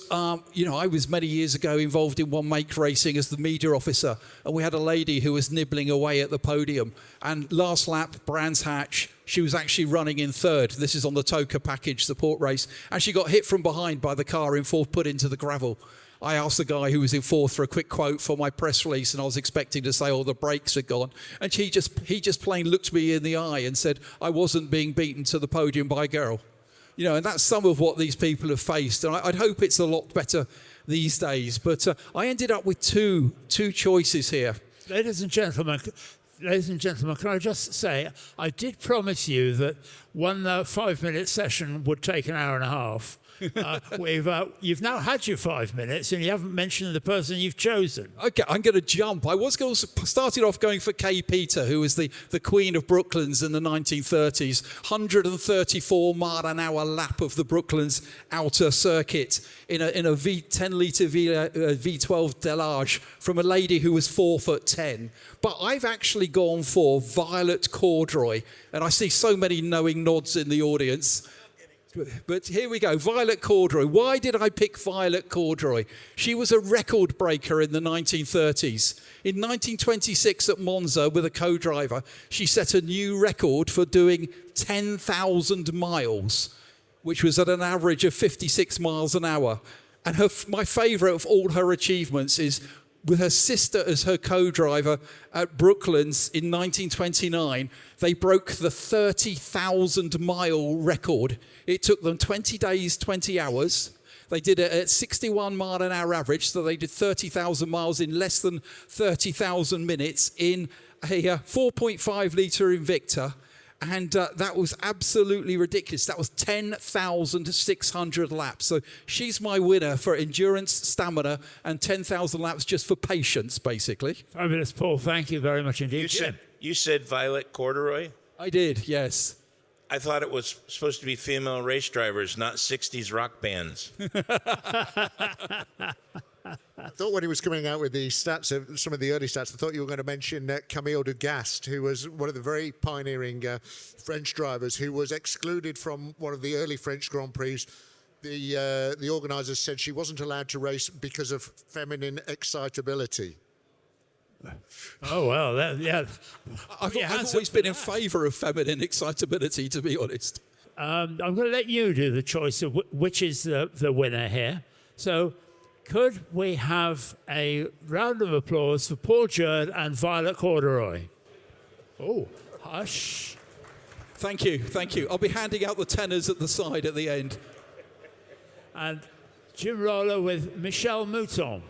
you know, I was many years ago involved in one make racing as the media officer, and we had a lady who was nibbling away at the podium. And last lap, Brands Hatch, she was actually running in third. This is on the Toka package support race. And she got hit from behind by the car in fourth, put into the gravel. I asked the guy who was in fourth for a quick quote for my press release, and I was expecting to say, the brakes are gone. And he just plain looked me in the eye and said, I wasn't being beaten to the podium by a girl. You know, and that's some of what these people have faced. And I'd hope it's a lot better these days. But I ended up with two choices here. Ladies and gentlemen, can I just say, I did promise you that one 5-minute session would take an hour and a half. You've now had your 5 minutes and you haven't mentioned the person you've chosen. Okay, I'm going to jump. I was started off going for Kay Peter, who was the Queen of Brooklands in the 1930s. 134 mile an hour lap of the Brooklands outer circuit in a 10-litre V12 Delage from a lady who was 4'10". But I've actually gone for Violet Corduroy, and I see so many knowing nods in the audience. But here we go, Violet Corduroy. Why did I pick Violet Corduroy? She was a record breaker in the 1930s. In 1926 at Monza with a co-driver, she set a new record for doing 10,000 miles, which was at an average of 56 miles an hour. And my favourite of all her achievements is with her sister as her co-driver at Brooklands in 1929, they broke the 30,000 mile record. It took them 20 days, 20 hours. They did it at 61 mile an hour average, so they did 30,000 miles in less than 30,000 minutes in a 4.5 litre Invicta. And that was absolutely ridiculous. That was 10,600 laps. So she's my winner for endurance, stamina, and 10,000 laps just for patience, basically. Fabulous, Paul. Thank you very much indeed. You said Violet Corduroy? I did, yes. I thought it was supposed to be female race drivers, not 60s rock bands. I thought when he was coming out with the stats, some of the early stats, I thought you were going to mention Camille Dugast, who was one of the very pioneering French drivers who was excluded from one of the early French Grand Prix. The organisers said she wasn't allowed to race because of feminine excitability. Oh, well, yeah. I've always been in favour of feminine excitability, to be honest. I'm going to let you do the choice of which is the winner here. So could we have a round of applause for Paul Jurt and Violet Corduroy? Oh, hush. Thank you. I'll be handing out the tenors at the side at the end. And Jim Roller with Michelle Mouton.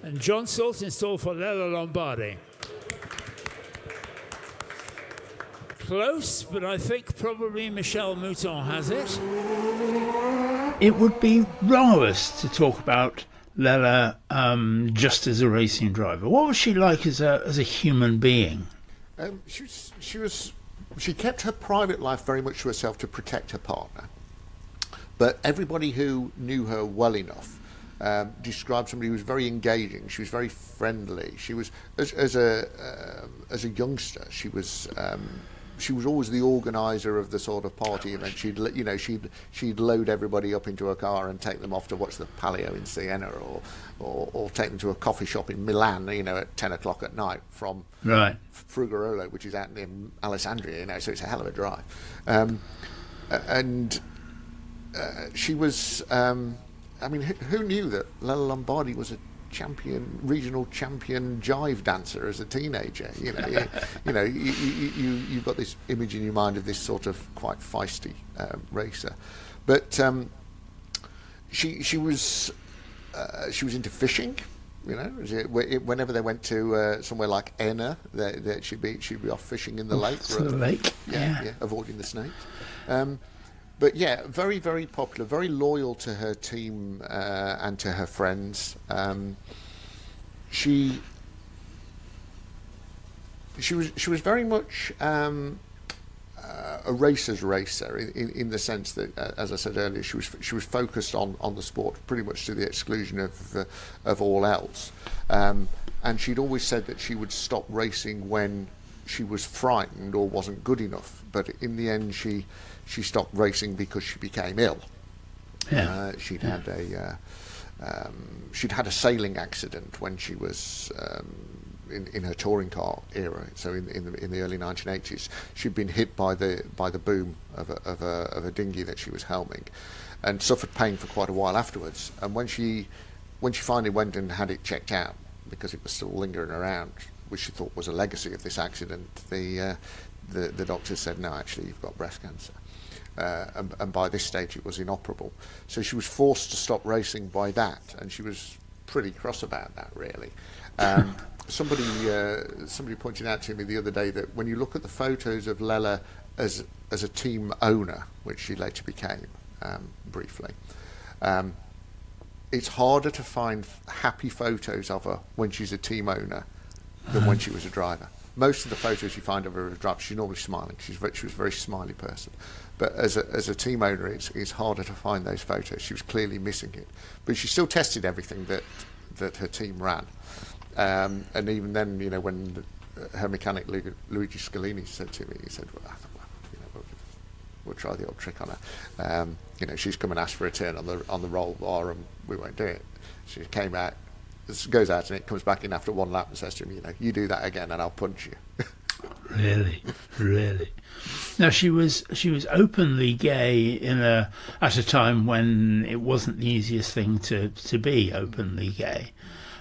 And Jon Saltinstall for Lella Lombardi. Close, but I think probably Michel Mouton has it. It would be marvellous to talk about Lella just as a racing driver. What was she like as a human being? She kept her private life very much to herself to protect her partner. But everybody who knew her well enough described somebody who was very engaging. She was very friendly. She was, as a youngster, she was always the organizer of the sort of party event. She'd load everybody up into a car and take them off to watch the Palio in Siena, or take them to a coffee shop in Milan, at 10 o'clock at night from Frugarolo, which is out near Alessandria, so it's a hell of a drive. She was, who knew that Lella Lombardi was a regional champion jive dancer as a teenager? You've got this image in your mind of this sort of quite feisty racer, but she was into fishing. Whenever they went to somewhere like Enna, she'd be off fishing in the lake. To the lake, yeah, avoiding the snakes. But yeah, very, very popular, very loyal to her team and to her friends. She was very much a racer's racer in the sense that, as I said earlier, she was focused on the sport pretty much to the exclusion of all else. And she'd always said that she would stop racing when she was frightened or wasn't good enough. But in the end, she stopped racing because she became ill. Yeah. She'd had a sailing accident when she was in her touring car era. So in the early 1980s, she'd been hit by the boom of a dinghy that she was helming, and suffered pain for quite a while afterwards. And when she finally went and had it checked out, because it was still lingering around, which she thought was a legacy of this accident, the doctor said, no, actually, you've got breast cancer. And by this stage it was inoperable. So she was forced to stop racing by that, and she was pretty cross about that, really. Somebody pointed out to me the other day that when you look at the photos of Lella as a team owner, which she later became briefly, it's harder to find happy photos of her when she's a team owner than when she was a driver. Most of the photos you find of her as a driver, she's normally smiling. She was a very smiley person. But as a team owner, it's harder to find those photos. She was clearly missing it. But she still tested everything that her team ran. And even then, when her mechanic Luigi Scalini said to me, he said, we'll try the old trick on her. She's come and asked for a turn on the roll bar, and we won't do it. She came out, goes out, and it comes back in after one lap and says to him, you do that again and I'll punch you. Really. Now she was openly gay at a time when it wasn't the easiest thing to be openly gay.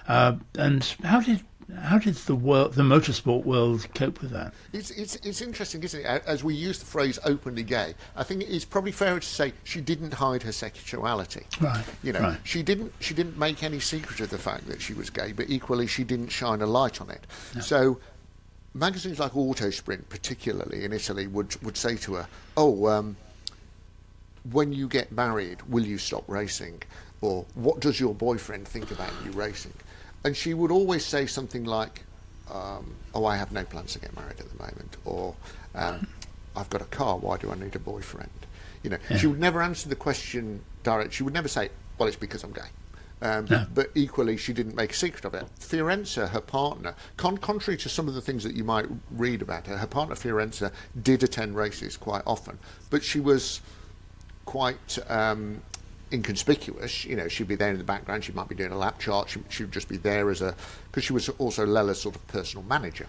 And how did the motorsport world cope with that? It's interesting, isn't it? As we use the phrase "openly gay," I think it's probably fairer to say she didn't hide her sexuality. Right. Right. She didn't make any secret of the fact that she was gay, but equally she didn't shine a light on it. No. So magazines like Autosprint, particularly in Italy, would say to her, when you get married, will you stop racing? Or what does your boyfriend think about you racing? And she would always say something like, I have no plans to get married at the moment, or I've got a car, why do I need a boyfriend? She would never answer the question direct. She would never say, well, it's because I'm gay. No. But equally, she didn't make a secret of it. Fiorenza, her partner, contrary to some of the things that you might read about her partner Fiorenza did attend races quite often, but she was quite inconspicuous. She'd be there in the background. She might be doing a lap chart. She would just be there because she was also Lella's sort of personal manager.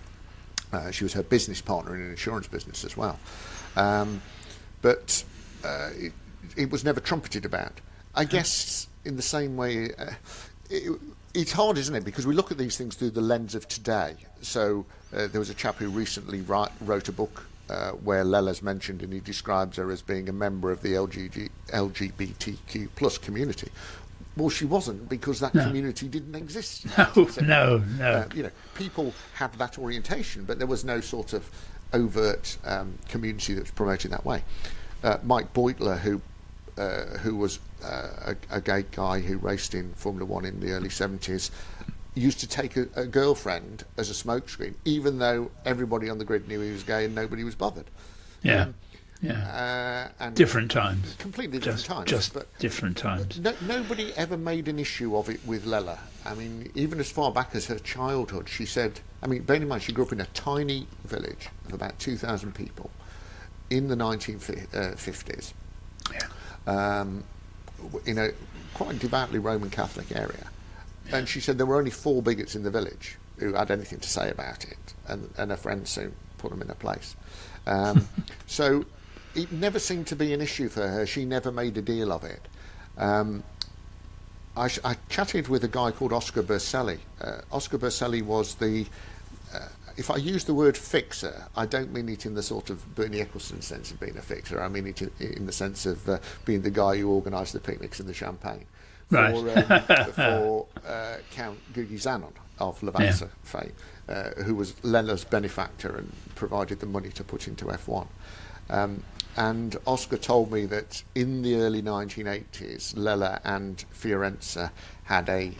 She was her business partner in an insurance business as well. But it was never trumpeted about. I guess in the same way, it's hard, isn't it? Because we look at these things through the lens of today. So there was a chap who recently wrote a book where Lella's mentioned, and he describes her as being a member of the LGBTQ plus community, Well, she wasn't, because that community didn't exist. No. People had that orientation, but there was no sort of overt community that was promoted that way. Mike Beutler, who was a gay guy who raced in Formula One in the early 70s, used to take a girlfriend as a smokescreen, even though everybody on the grid knew he was gay and nobody was bothered. And different times. Completely different times. Just different times. Nobody ever made an issue of it with Lella. I mean, even as far back as her childhood, she said, bearing in mind she grew up in a tiny village of about 2,000 people in the 1950s, in a quite devoutly Roman Catholic area. And she said there were only 4 bigots in the village who had anything to say about it, and her friends soon put them in a place. So it never seemed to be an issue for her. She never made a deal of it. I chatted with a guy called Oscar Berselli. Oscar Berselli was the, if I use the word fixer, I don't mean it in the sort of Bernie Ecclestone sense of being a fixer. I mean it in the sense of being the guy who organised the picnics and the champagne for Count Gugi Zanon of Levanza fame, who was Lella's benefactor and provided the money to put into F1. And Oscar told me that in the early 1980s, Lella and Fiorenza had a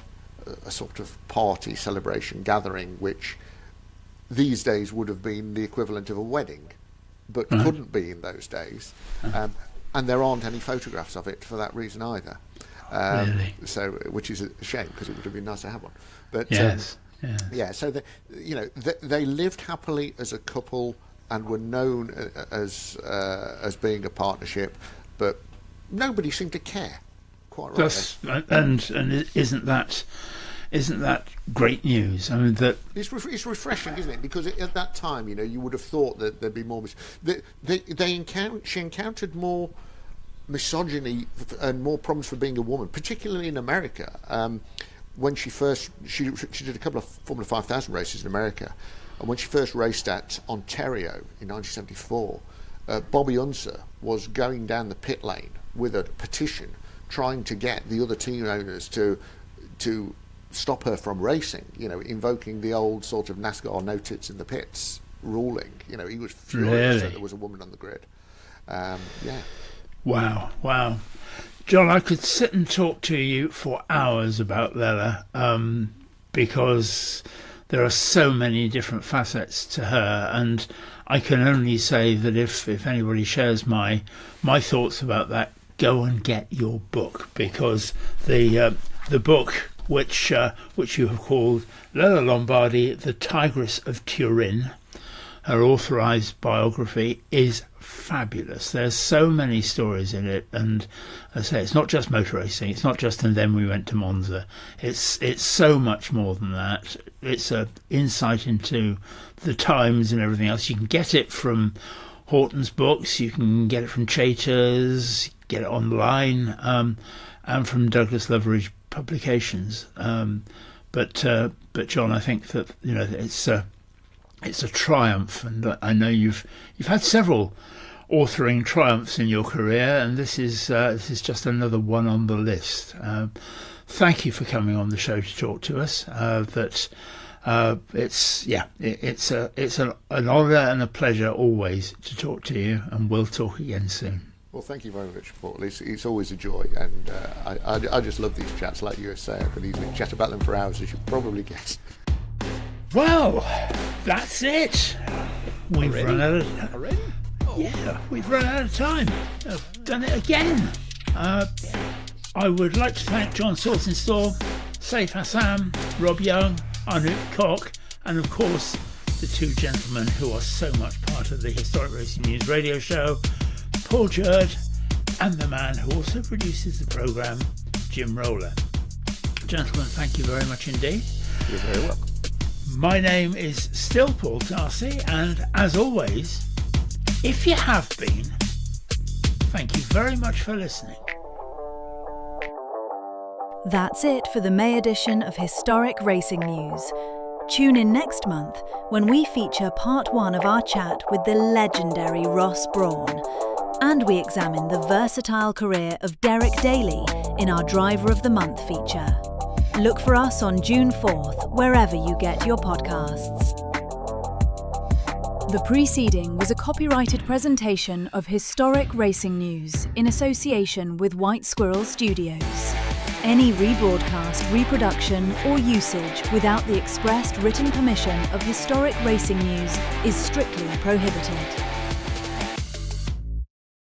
sort of party celebration gathering, which these days would have been the equivalent of a wedding, but couldn't be in those days. And there aren't any photographs of it for that reason either. Really? So, which is a shame, because it would have been nice to have one. But so they lived happily as a couple and were known as being a partnership, but nobody seemed to care. Quite right. And isn't that great news? I mean, that it's refreshing, isn't it? Because at that time, you would have thought that there'd be more. She encountered more misogyny and more problems for being a woman, particularly in America. When she did a couple of Formula 5000 races in America, and when she first raced at Ontario in 1974, Bobby Unser was going down the pit lane with a petition trying to get the other team owners to stop her from racing, invoking the old sort of NASCAR no tits in the pits ruling. He was furious that there was a woman on the grid. Wow. Jon, I could sit and talk to you for hours about Lella, because there are so many different facets to her, and I can only say that if anybody shares my thoughts about that, go and get your book, because the book which you have called Lella Lombardi, The Tigress of Turin, her authorised biography, is fabulous. There's so many stories in it, and as I say, it's not just motor racing, it's not just and then we went to Monza, it's so much more than that. It's an insight into the times and everything else. You can get it from Horton's books, you can get it from Chater's, get it online, and from Douglas Leveridge publications. But Jon, I think that it's a triumph, and I know you've had several authoring triumphs in your career, and this is just another one on the list. Thank you for coming on the show to talk to us. It's an honour and a pleasure always to talk to you, and we'll talk again soon. Well, thank you very much, Paul. It's always a joy, and I just love these chats. Like you say, I could easily chat about them for hours, as you probably guessed. Well, that's it. We've run out of time. Already? Oh. Yeah, we've run out of time. I've done it again. I would like to thank Jon Saltinstall, Saif Assam, Rob Young, Anoop Koch, and of course the two gentlemen who are so much part of the Historic Racing News radio show, Paul Jerd, and the man who also produces the programme, Jim Roller. Gentlemen, thank you very much indeed. You're very welcome. My name is still Paul Tarsey, and as always, if you have been, thank you very much for listening. That's it for the May edition of Historic Racing News. Tune in next month when we feature part 1 of our chat with the legendary Ross Brawn. And we examine the versatile career of Derek Daly in our Driver of the Month feature. Look for us on June 4th, wherever you get your podcasts. The preceding was a copyrighted presentation of Historic Racing News in association with White Squirrel Studios. Any rebroadcast, reproduction or usage without the expressed written permission of Historic Racing News is strictly prohibited.